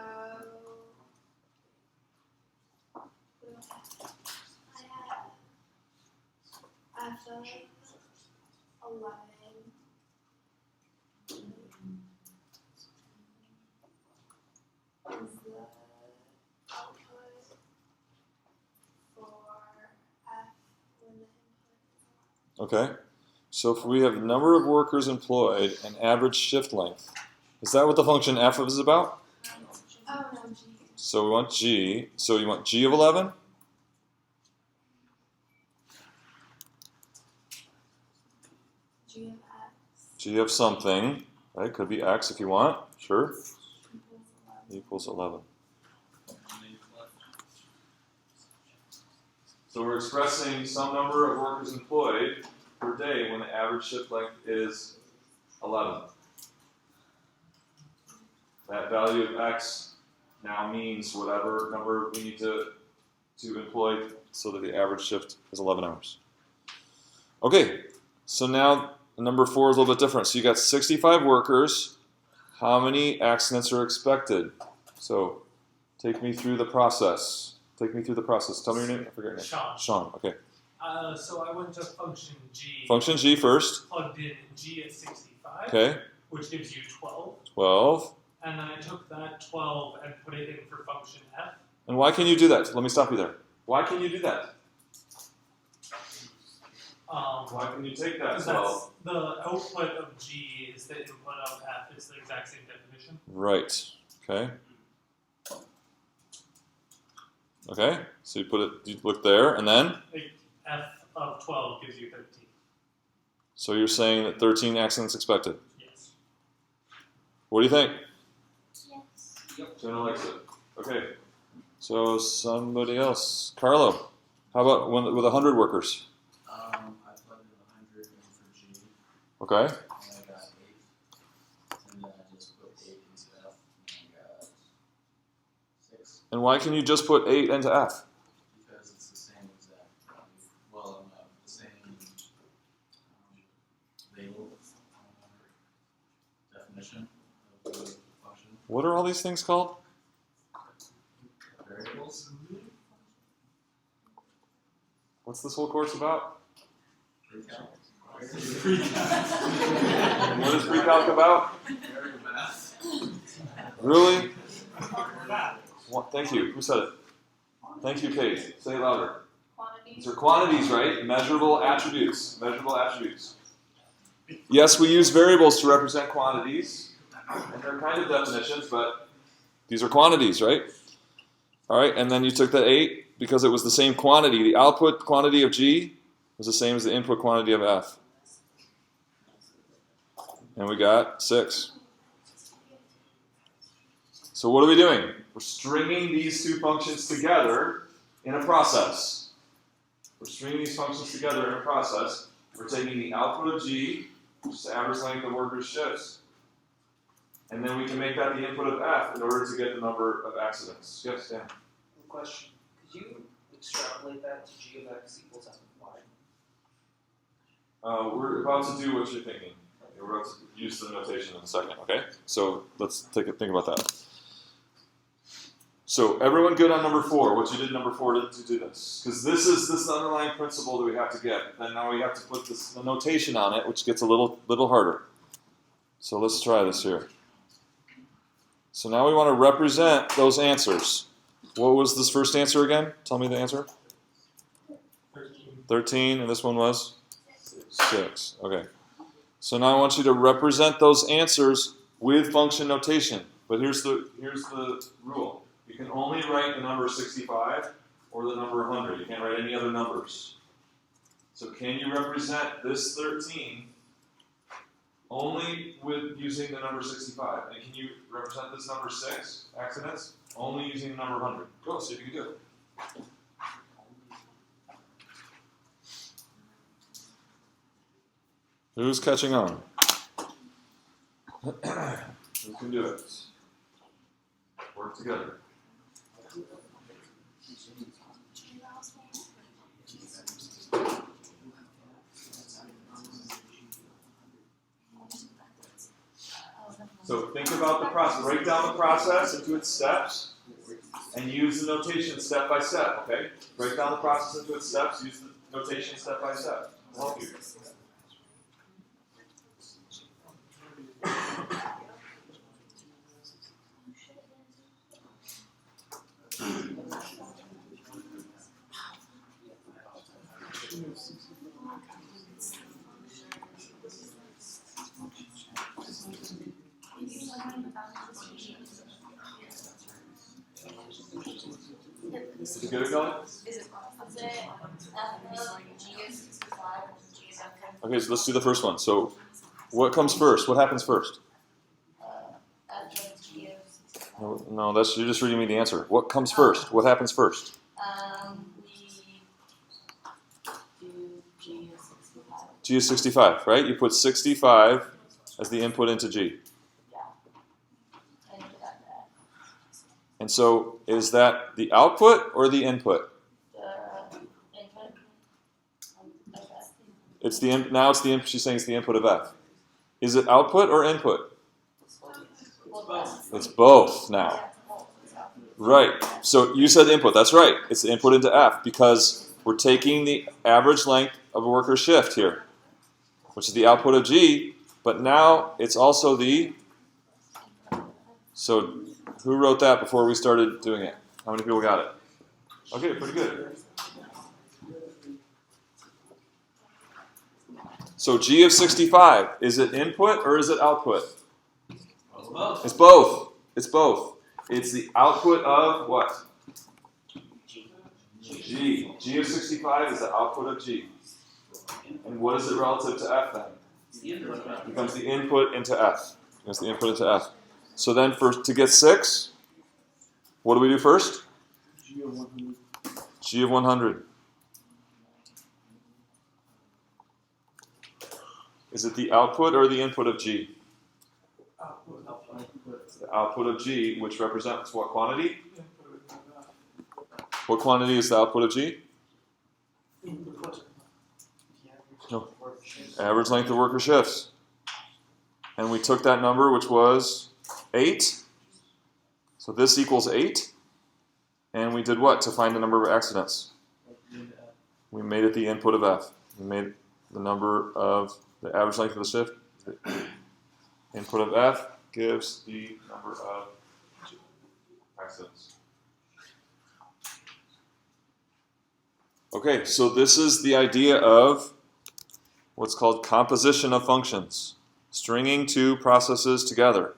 I have f of 11 is the output for f when the input is 11. Okay, so if we have number of workers employed and average shift length, is that what the function f is about? Oh no, g. So we want g, so you want g of 11? G of x G of something, right? Could be x if you want, sure. equals 11. Equals 11. So we're expressing some number of workers employed per day when the average shift length is 11. That value of x now means whatever number we need to employ so that the average shift is 11 hours. Okay, so now number 4 is a little bit different. So you got 65 workers. How many accidents are expected? So take me through the process. Take me through the process. Tell me your name. I forget your name. Sean. Sean, okay. So I went to function G. Function G first. Plugged in G at 65. Okay. Which gives you 12. 12. And then I took that 12 and put it in for function F. And why can you do that? Let me stop you there. Why can you do that? Why can you take that Because 12? that's the output of G is the input of F. It's the exact same definition. Right. Okay. Okay. So you put it. You look there, and then. Like F of 12 gives you 13. So you're saying that 13 accidents expected. Yes. What do you think? Yes. Jenna likes it. Okay. So somebody else. Carlo. How about with 100 workers? I plugged in 100 in for G, Okay. and I got 8. And then I just put 8 into F, and I got 6. And why can you just put 8 into F? Because it's the same exact value. Well, the same label, definition of the function. What are all these things called? Variables. What's this whole course about? Pre-calc. And what is pre-calc about? Variable math. Really? Thank you. Who said it? Thank you, Kate. Say it louder. These are quantities, right? Measurable attributes. Measurable attributes. Yes, we use variables to represent quantities, and they're kind of definitions, but these are quantities, right? All right, and then you took that 8 because it was the same quantity. The output quantity of G was the same as the input quantity of F. And we got 6. So what are we doing? We're stringing these two functions together in a process. We're stringing these functions together in a process. We're taking the output of G, which is the average length of workers' shifts, And then we can make that the input of f in order to get the number of accidents. Yes, Dan? Question, could you extrapolate that to g of x equals f of y? We're about to do what you're thinking. We're about to use the notation in a second, okay? So let's think about that. So everyone good on number 4? What you did number 4 to do this? Because this is the underlying principle that we have to get. And now we have to put the notation on it, which gets a little harder. So let's try this here. So now we want to represent those answers. What was this first answer again? Tell me the answer. 13, and this one was 6. Okay. So now I want you to represent those answers with function notation. But here's the rule. You can only write the number 65 or the number 100. You can't write any other numbers. So can you represent this 13 only with using the number 65? And can you represent this number 6, accidents, only using the number 100? Go, see if you can do it. Who's catching on? Who can do it? Work together. So think about the process. Break down the process into its steps and use the notation step by step, okay? Break down the process into its steps, use the notation step by step. It'll help you. Did you get it going? Okay, so let's do the first one. So what comes first? What happens first? No, you're just reading me the answer. What comes first? What happens first? G is 65, right? You put 65 as the input into G. And so, is that the output or the input? The input. It's the now it's the input. She's saying it's the input of F. Is it output or input? It's both now. Right. So you said input. That's right. It's the input into F because we're taking the average length of a worker's shift here, which is the output of G. But now it's also the. So. Who wrote that before we started doing it? How many people got it? Okay, pretty good. So G of 65, is it input or is it output? It's both. It's both. It's the output of what? G. G of 65 is the output of G. And what is it relative to F then? It becomes the input into F. It's the input into F. So then to get 6, what do we do first? G of 100. G of 100. Is it the output or the input of G? The output of G, which represents what quantity? What quantity is the output of G? No. Average length of worker shifts. And we took that number, which was 8. So this equals 8. And we did what to find the number of accidents? We made it the input of F. We made the number of the average length of the shift. The input of F gives the number of accidents. Okay, so this is the idea of what's called composition of functions. Stringing two processes together.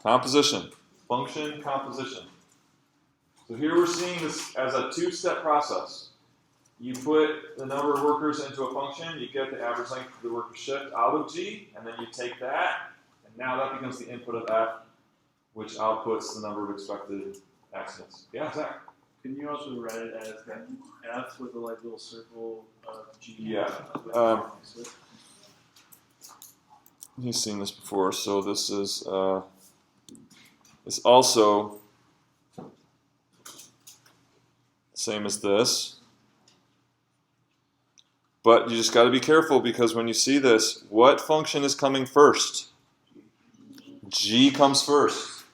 Composition. Function composition. So here we're seeing this as a two-step process. You put the number of workers into a function, you get the average length of the worker shift out of G, and then you take that, and now that becomes the input of F, which outputs the number of expected accidents. Yeah, Zach? Can you also write it as that F with a like little circle of G? Yeah, Switch? He's seen this before, so this is it's also same as this. But you just got to be careful because when you see this, what function is coming first? G comes first.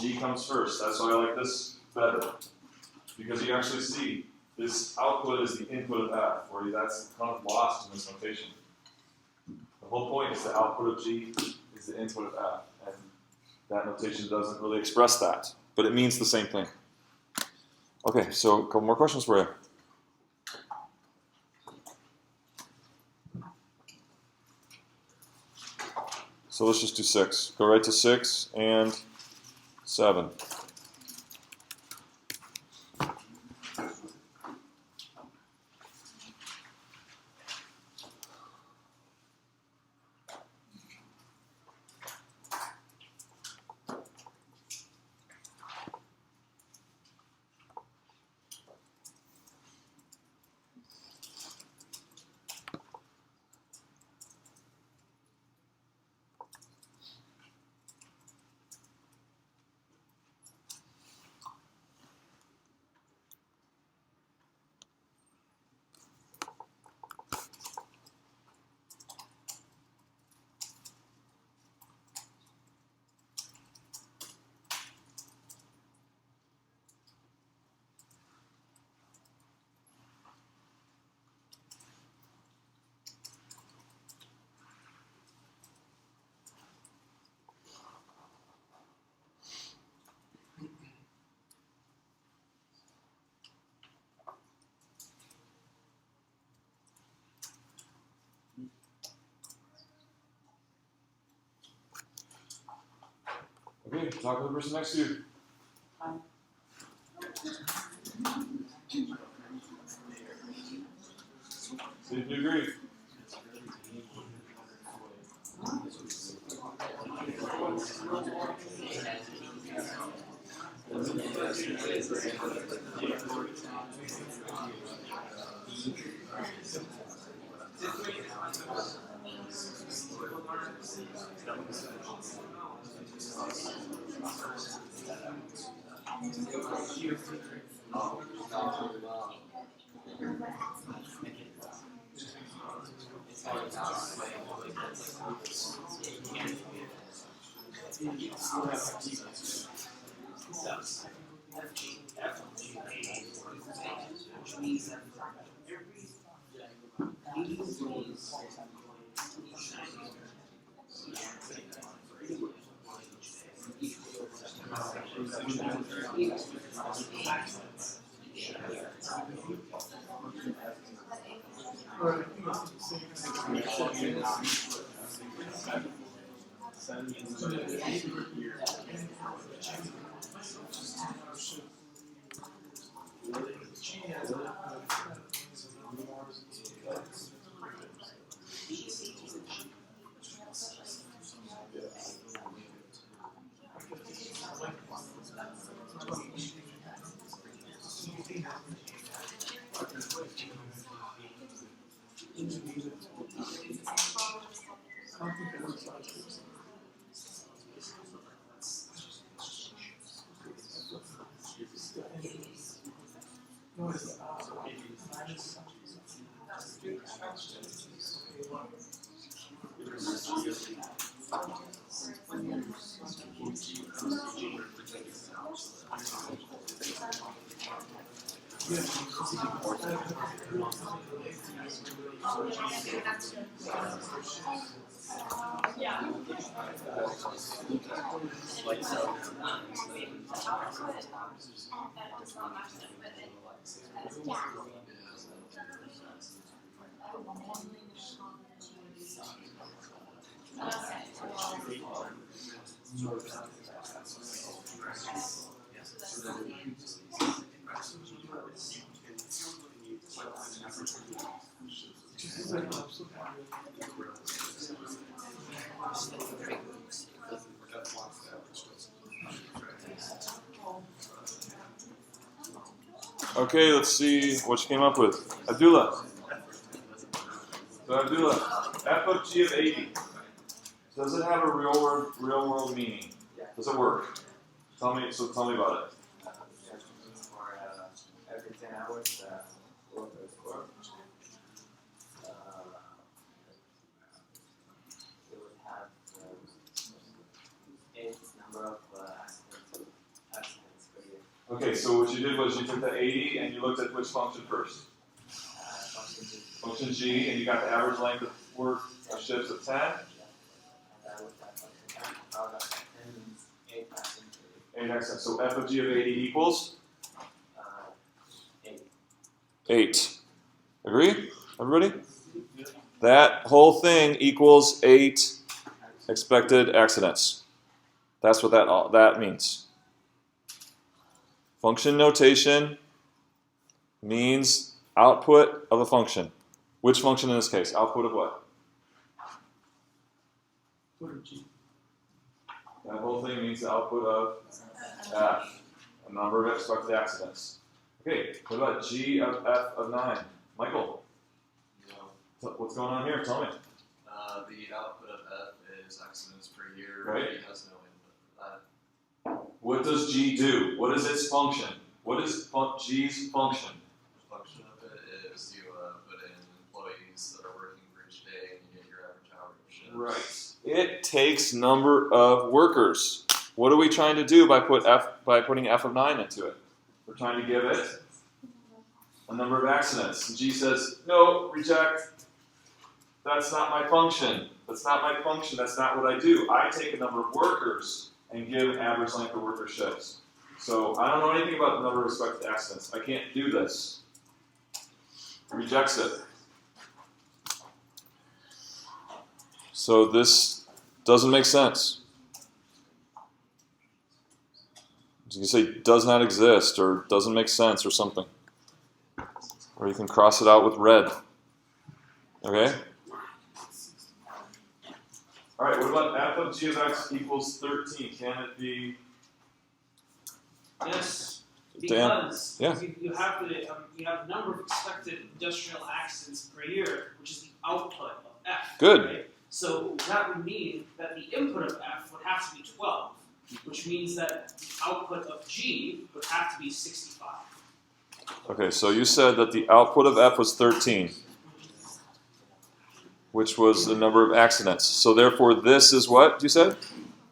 G comes first. That's why I like this better. Because you actually see this output is the input of F, where that's kind of lost in this notation. The whole point is the output of G is the input of F. And that notation doesn't really express that, but it means the same thing. Okay, so a couple more questions for you. So let's just do 6. Go right to 6 and 7. Okay, talk to the person next to you. See if you agree. Okay, let's see what you came up with. Abdullah. So Abdullah, f of g of 80. Does it have a real world meaning? Does it work? Tell me about it. For every 10 hours, work is work. It would have 8 number of accidents per year. Okay, so what you did was you took the 80 and you looked at which function first? Function g, and you got the average length of work of shifts of 10. And with that function, out of 10 means 8 accidents per year. 8 accidents. So f of g of 80 equals? 8. 8. Agree? Everybody? That whole thing equals 8 expected accidents. That's what that means. Function notation means output of a function. Which function in this case? Output of what? That whole thing means the output of f, a number of expected accidents. Okay, what about g of f of 9? Michael, what's going on here? Tell me. The output of f is accidents per year. Right. It has no input for that. What does g do? What is its function? What is g's function? The function of it is you put in employees that are working for each day and you get your average hour of shifts. Right. It takes number of workers. What are we trying to do by putting f of 9 into it? We're trying to give it a number of accidents. And g says, no, reject. That's not my function. That's not my function. That's not what I do. I take a number of workers and give average length of worker shifts. So I don't know anything about the number of expected accidents. I can't do this. It rejects it. So this doesn't make sense. You can say does not exist or doesn't make sense or something. Or you can cross it out with red. Okay? Alright, what about f of g of x equals 13? Can it be... Yes, Dan? because Yeah. you have the number of expected industrial accidents per year, which is the output of F. Good. Right? So that would mean that the input of F would have to be 12, which means that the output of G would have to be 65. Okay, so you said that the output of f was 13, which was the number of accidents. So therefore this is what you said?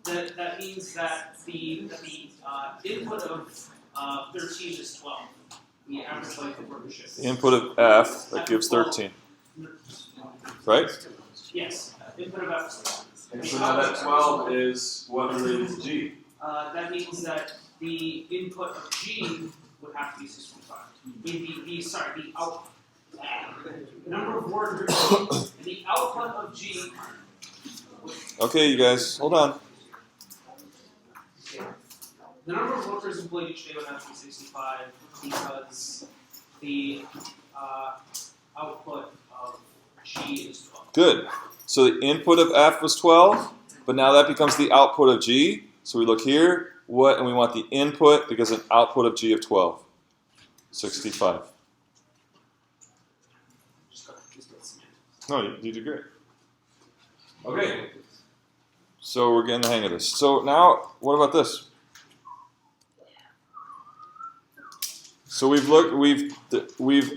That means that the input of 13 is 12. The average length of workership. The input of f, that gives 13. Right? Yes, input of F is 12. And so now that 12 is what related to g? That means that the input of G would have to be 65. The output. The number of workers and the output of G. Okay, you guys, hold on. The number of workers employed each day would have to be 65 because the output of G is 12. Good. So the input of f was 12, but now that becomes the output of g. So we look here, and we want the input because an output of g of 12. 65. No, you did great. Okay. So we're getting the hang of this. So now, what about this? So we've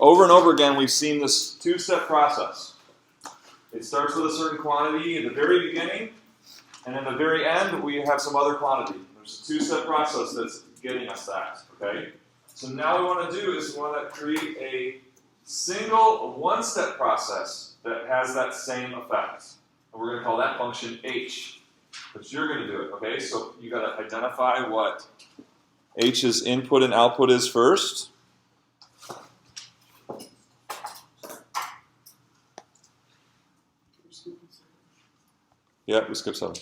over and over again, we've seen this two-step process. It starts with a certain quantity in the very beginning, and in the very end, we have some other quantity. There's a two-step process that's getting us that, okay? So now we want to do is we want to create a single one-step process that has that same effect. And we're going to call that function h. But you're going to do it, okay? So you got to identify what h's input and output is first. Yeah, we skipped 7.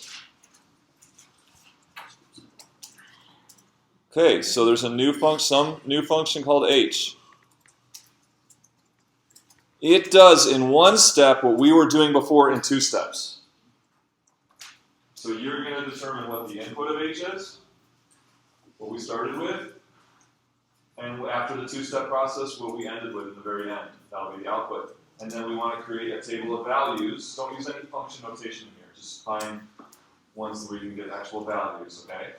Okay, so there's some new function called h. It does in one step what we were doing before in 2 steps. So you're going to determine what the input of h is, what we started with, And after the two-step process, what we ended with in the very end, that'll be the output. And then we want to create a table of values. Don't use any function notation here. Just find ones where you can get actual values, okay?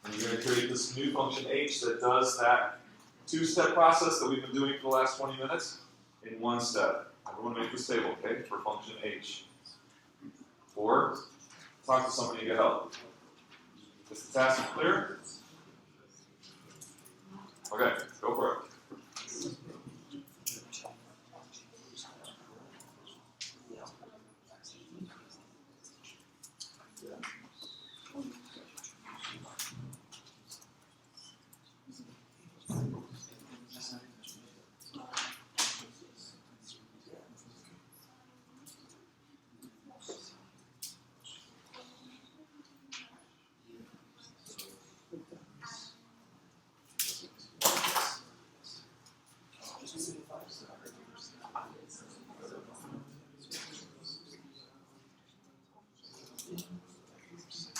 And you're going to create this new function h that does that two-step process that we've been doing for the last 20 minutes in one step. Everyone make this table, okay, for function h. Or talk to somebody and get help. Is the task clear? Okay, go for it.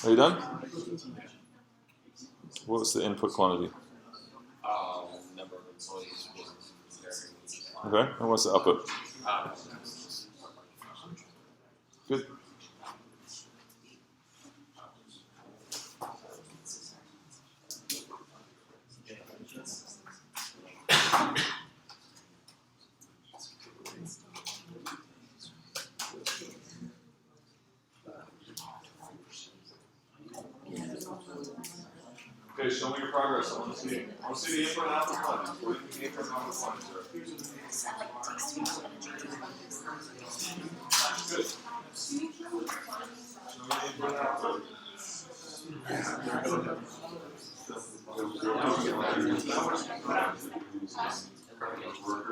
Are you done? What was the input quantity? Number of employees was Okay, and what's the output? Good. Okay, show me your progress. I want to see the input and output quantities. What do you think the input and output quantities are? Good. Show me the input and output.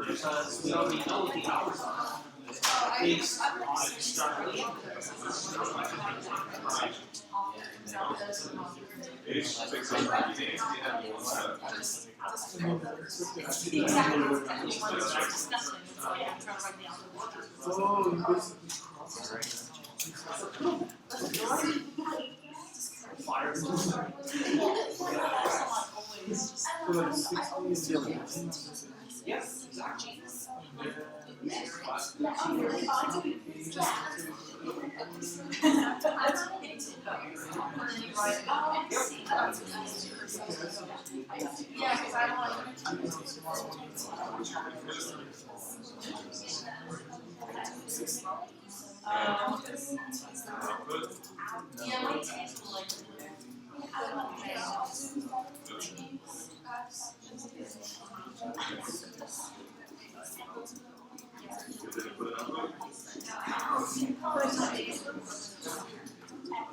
Because we already know what the hours are based on extrapolation. H takes up the end of one step. It's the exact ones that we're discussing, so yeah, I'm trying to write the output. Yes, exactly. Yeah, because I want. Yeah, my taste will like.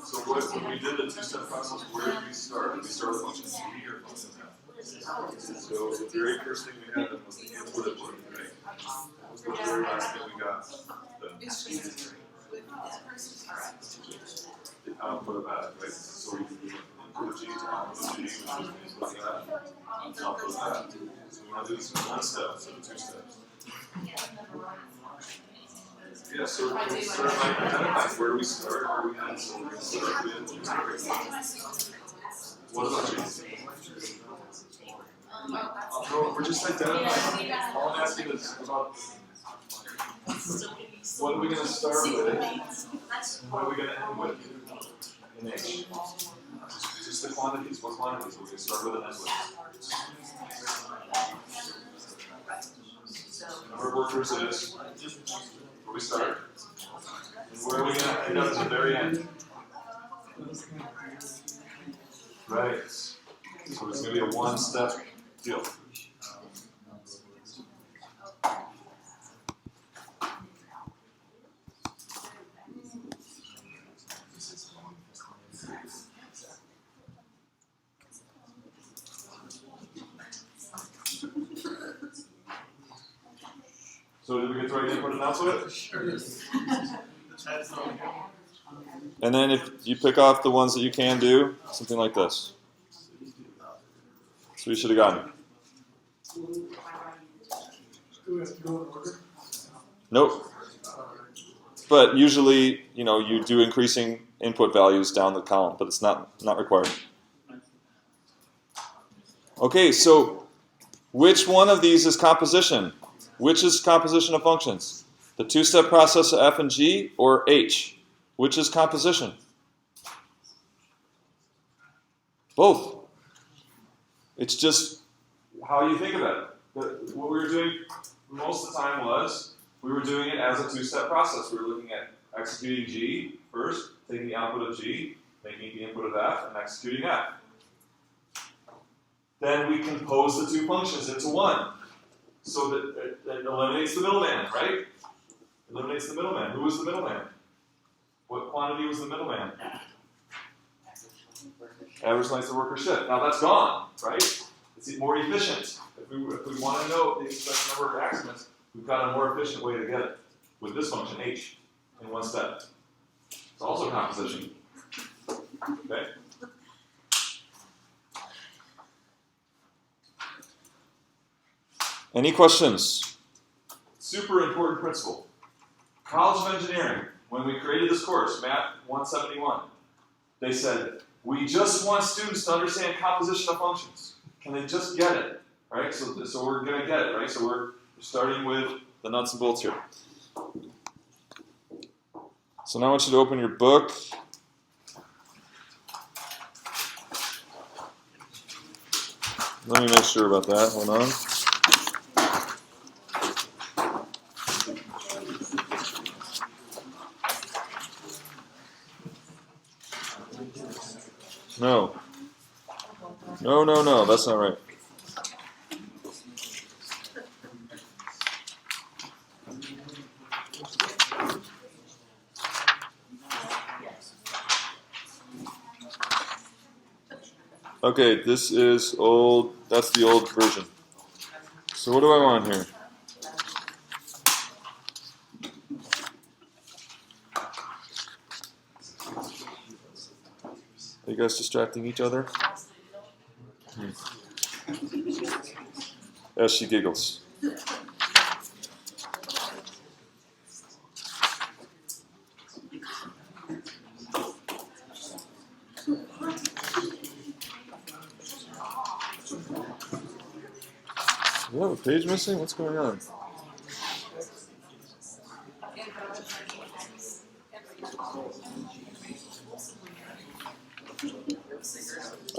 So when we did the two-step process, where did we start? Did we start with function C or function F? So the very first thing we had was the input of G, right? That was the very last thing we got. The output of that, right? So we did input of G to output of G, which was input of that, on top of that. So we want to do this in one step instead of two steps. Yeah, so we start by identifying where do we start, where we end, so we're going to start with what about you? We're just identifying. All I'm asking is about what are we going to start with and what are we going to end with in H? Just the quantities. What quantities? We're going to start with and end with. Number of workers is where we start. And where are we going to end up at the very end? Right. So it's going to be a one-step deal. So did we get the right input and output? Sure. And then if you pick off the ones that you can do, something like this. So you should have gotten. Do we have to go in order? Nope. But usually, you do increasing input values down the column, but it's not required. Okay, so Which one of these is composition? Which is composition of functions? The two-step process of f and g or h? Which is composition? Both. It's just how you think about it. What we were doing most of the time was we were doing it as a two-step process. We were looking at executing G first, taking the output of G, making the input of F, and executing F. Then we compose the two functions into one. So that it eliminates the middleman, right? Eliminates the middleman. Who was the middleman? What quantity was the middleman? Average length of worker shift. Now that's gone, right? It's more efficient. If we want to know the expected number of accidents, we've got a more efficient way to get it with this function h in one step. It's also composition. Okay? Any questions? Super important principle. College of Engineering, when we created this course, Math 171, they said, we just want students to understand composition of functions. Can they just get it? Right? So we're going to get it, right? So we're starting with the nuts and bolts here. So now I want you to open your book. Let me make sure about that. Hold on. No. No, that's not right. Okay, this is old, that's the old version. So what do I want here? Are you guys distracting each other? As she giggles. Do you have a page missing? What's going on?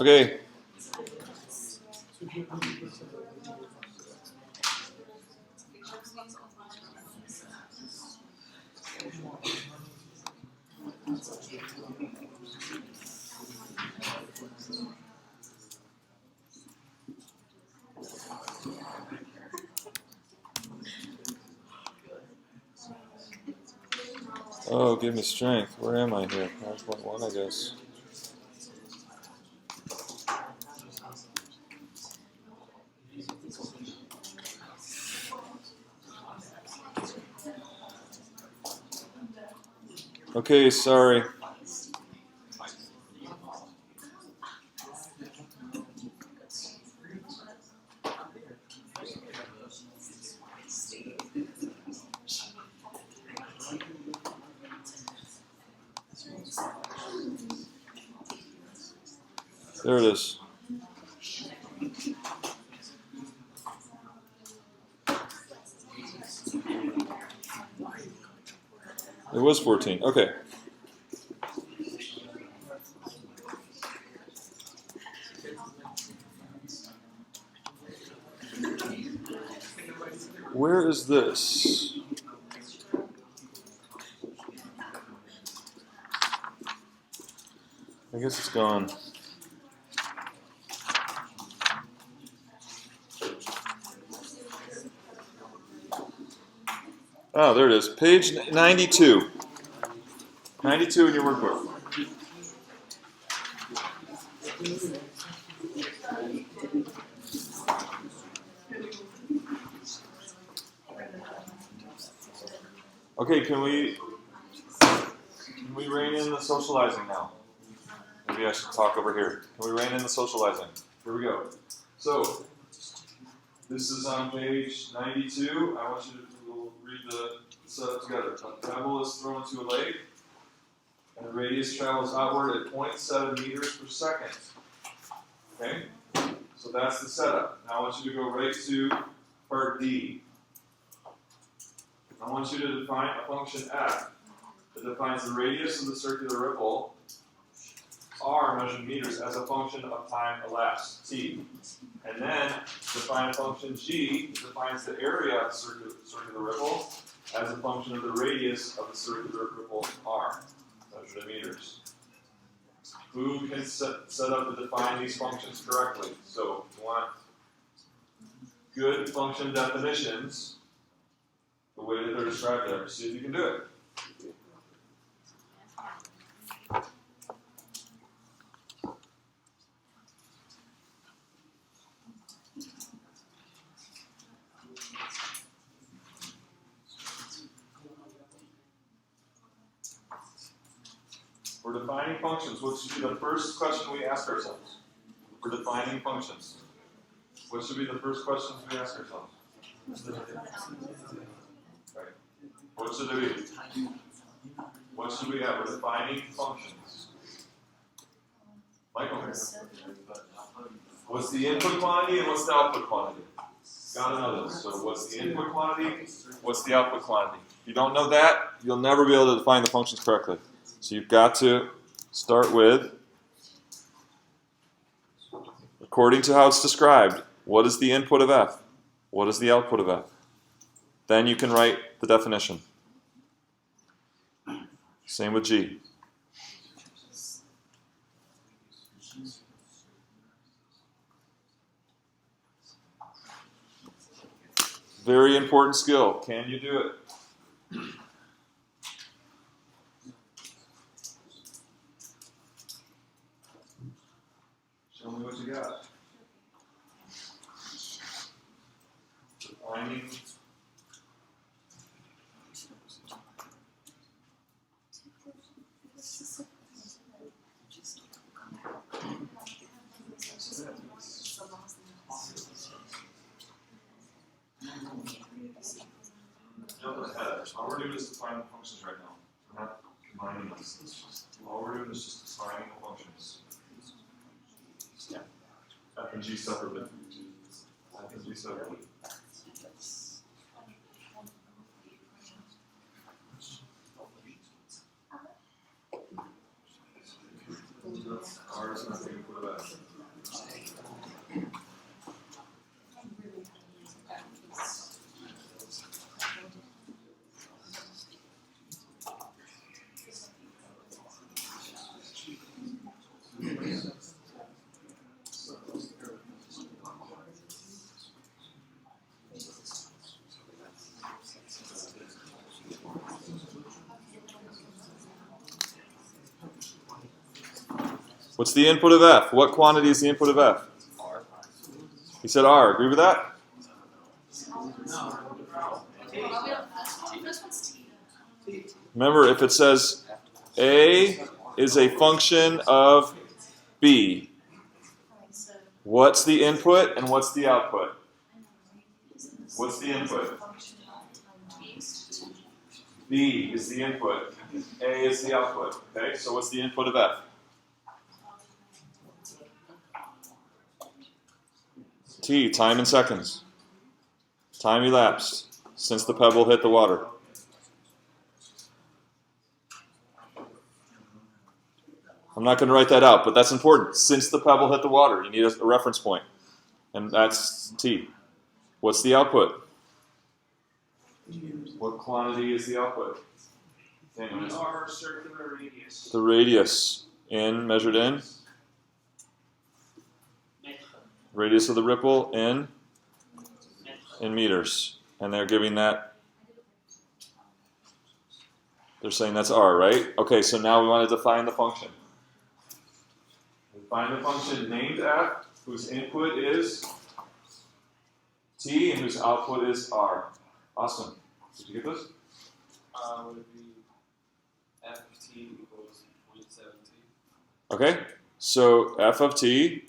Okay. Oh, give me strength. Where am I here? 5.1, I guess. Okay, sorry. There it is. It was 14. Okay. Where is this? I guess it's gone. Oh, there it is. Page 92. 92 in your workbook. Okay, can we rein in the socializing now? Maybe I should talk over here. Can we rein in the socializing? Here we go. So, this is on page 92. I want you to read the setup together. A pebble is thrown into a lake, and the radius travels outward at 0.7 meters per second. Okay? So that's the setup. Now I want you to go right to part D. I want you to define a function f that defines the radius of the circular ripple, r measured in meters, as a function of time elapsed, t. And then define a function g that defines the area of the circular ripple as a function of the radius of the circular ripple, r, measured in meters. Who can set up to define these functions correctly? So you want good function definitions the way that they're described there. See if you can do it. We're defining functions. What should be the first question we ask ourselves? We're defining functions. What should be the first questions we ask ourselves? Right. What should it be? What should we have? We're defining functions. Michael, what's the input quantity and what's the output quantity? Gotta know this. So what's the input quantity? What's the output quantity? If you don't know that, you'll never be able to define the functions correctly. So you've got to start with, according to how it's described, what is the input of f? What is the output of f? Then you can write the definition. Same with g. Very important skill. Can you do it? Show me what you got. Defining. Jump ahead. All we're doing is defining the functions right now. We're not combining them. All we're doing is just defining the functions. F and G separately. F and G separately. R is not the input of F. What's the input of F? What quantity is the input of F? R. He said R. Agree with that? Remember, if it says A is a function of B, what's the input and what's the output? What's the input? B is the input. A is the output. Okay, so what's the input of F? T, time in seconds. Time elapsed since the pebble hit the water. I'm not going to write that out, but that's important. Since the pebble hit the water, you need a reference point. And that's T. What's the output? What quantity is the output? R circular radius. The radius measured in? Radius of the ripple in meters. And they're giving that, they're saying that's R, right? Okay, so now we want to define the function. Define the function named f, whose input is t and whose output is r. Awesome. Did you get this? Would it be f of t equals 0.7t? Okay, so f of t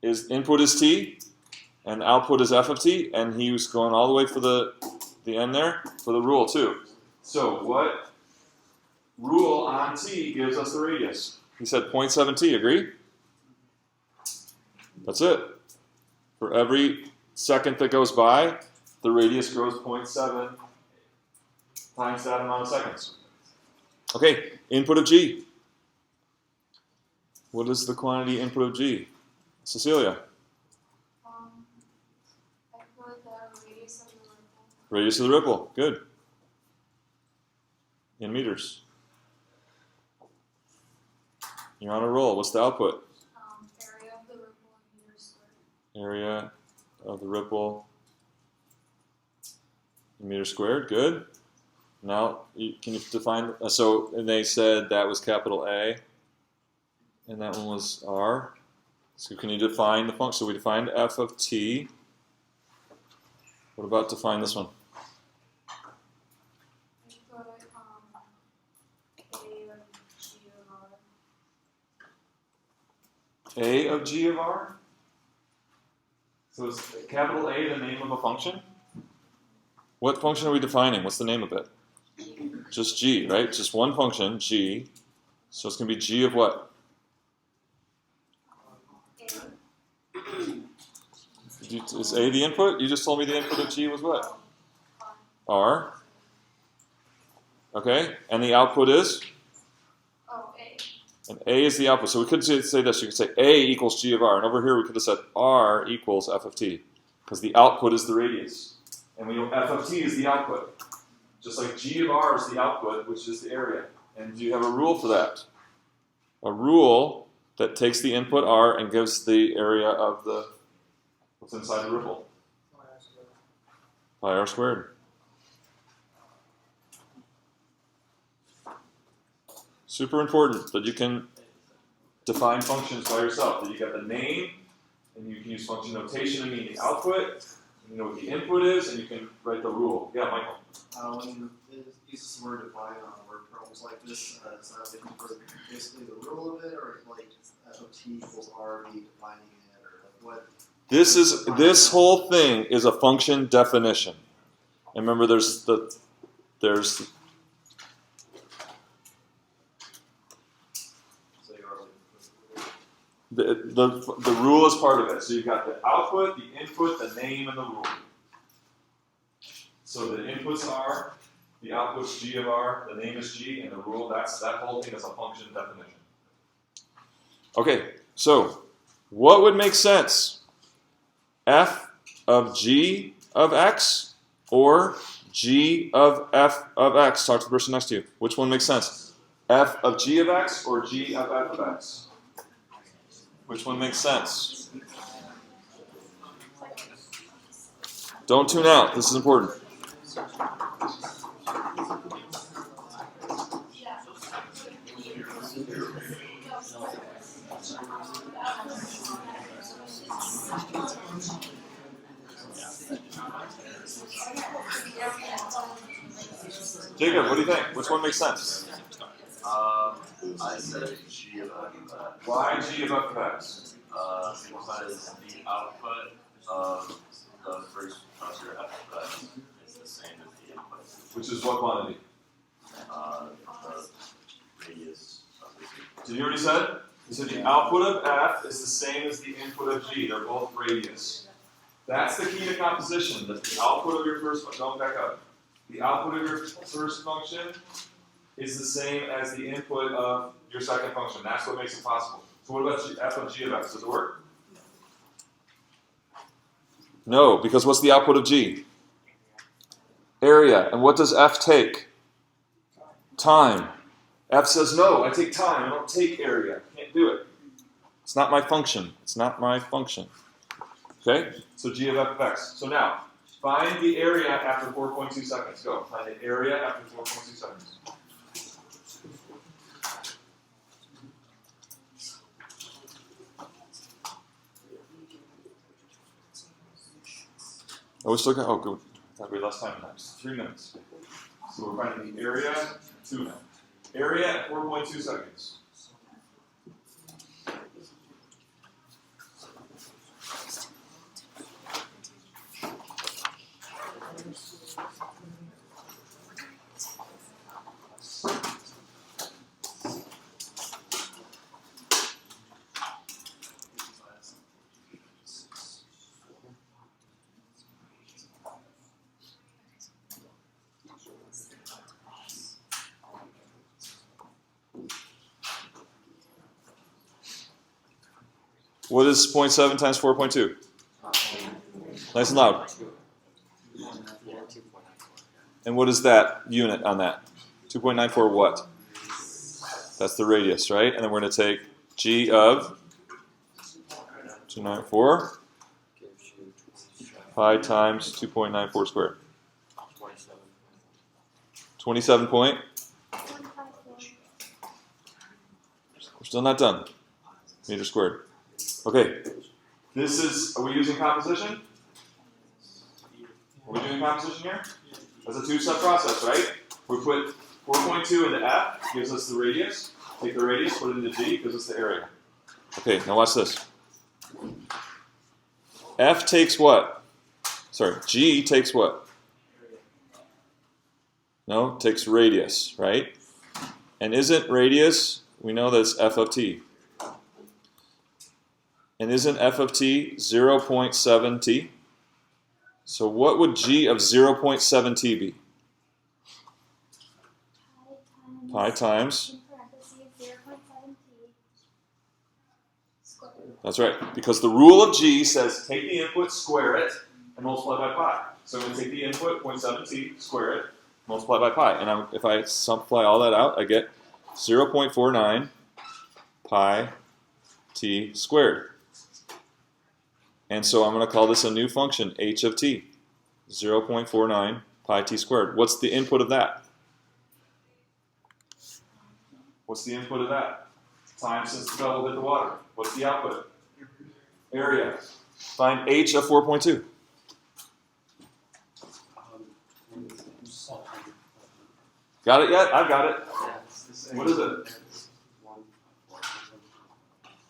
is input is t, and output is f of t, and he was going all the way for the end there for the rule too. So what rule on t gives us the radius? He said 0.7t. Agree? That's it. For every second that goes by, the radius grows 0.7 times that amount of seconds. Okay, input of G. What is the quantity input of G? Cecilia. I put the radius of the ripple. Radius of the ripple. Good. In meters. You're on a roll. What's the output? Area of the ripple in meters squared. Area of the ripple in meters squared. Good. Now, can you define? So, and they said that was capital A, and that one was R. So, can you define the function? So, we defined f of t. What about define this one? I put A of G of R. A of g of r? So, is capital A the name of a function? What function are we defining? What's the name of it? Just g, right? Just one function, g. So, it's going to be g of what? Is A the input? You just told me the input of G was what? R. Okay, and the output is? Oh, A. And A is the output. So we could say this. You could say A equals G of R. And over here we could have said R equals F of T. Because the output is the radius. And we know F of T is the output. Just like G of R is the output, which is the area. And you have a rule for that. A rule that takes the input R and gives the area of the what's inside the ripple? Pi r squared. Super important that you can define functions by yourself. That you get the name, and you can use function notation to mean the output, and you know what the input is, and you can write the rule. Yeah, Michael. When it uses the word define on word problems like this, it's not looking for basically the rule of it, or like F of t equals R be defining it, or like what? This whole thing is a function definition. And remember, there's the rule is part of it. So you've got the output, the input, the name, and the rule. So the inputs are, the output's G of R, the name is G, and the rule, that whole thing is a function definition. Okay, so what would make sense? F of G of X or G of F of X? Talk to the person next to you. Which one makes sense? F of G of X or G of F of X? Which one makes sense? Don't tune out. This is important. Jacob, what do you think? Which one makes sense? I said G of F. Why G of F of X? Because the output of the first function F of X is the same as the input. Which is what quantity? The radius of the G. Did you already said? You said the output of F is the same as the input of G. They're both radius. That's the key to composition. That the output of your first function, don't back up. The output of your first function is the same as the input of your second function. That's what makes it possible. So what about F of G of X? Does it work? No, because what's the output of G? Area. And what does F take? Time. F says, no, I take time. I don't take area. I can't do it. It's not my function. It's not my function. Okay? So G of F of X. So now, find the area after 4.2 seconds. Go. Find the area after 4.2 seconds. Oh, we still got, oh, good. That'll be less time than that. Just 3 minutes. So we're finding the area, 2 now. Area at 4.2 seconds. What is 0.7 times 4.2? Nice and loud. And what is that unit on that? 2.94 what? That's the radius, right? And then we're going to take g of 294 pi times 2.94 squared. 27 point. We're still not done. Meter squared. Okay. This is, are we using composition? Are we doing composition here? That's a two-step process, right? We put 4.2 into F, gives us the radius. Take the radius, put it into G, gives us the area. Okay, now watch this. F takes what? Sorry, G takes what? No, takes radius, right? And isn't radius, we know that's F of t. And isn't F of t 0.7 t? So what would G of 0.7 t be? Pi times. That's right, because the rule of G says take the input, square it, and multiply by pi. So I'm going to take the input, 0.7 t, square it, multiply by pi. And if I simplify all that out, I get 0.49 pi t squared. And so I'm going to call this a new function, h of t, 0.49 pi t squared. What's the input of that? What's the input of that? Time since the pebble hit the water. What's the output? Area. Find h of 4.2. Got it yet? I've got it. What is it?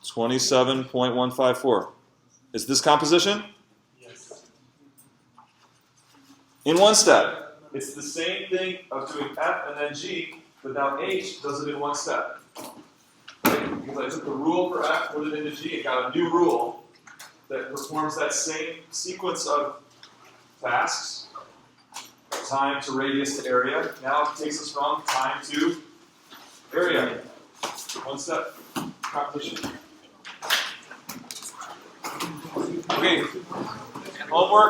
27.154. Is this composition? Yes. In one step. It's the same thing of doing F and then G, but now H does it in one step. Right? Because I took the rule for F, put it into G, and got a new rule that performs that same sequence of tasks. Time to radius to area. Now it takes us from time to area. One step composition. Okay, homework.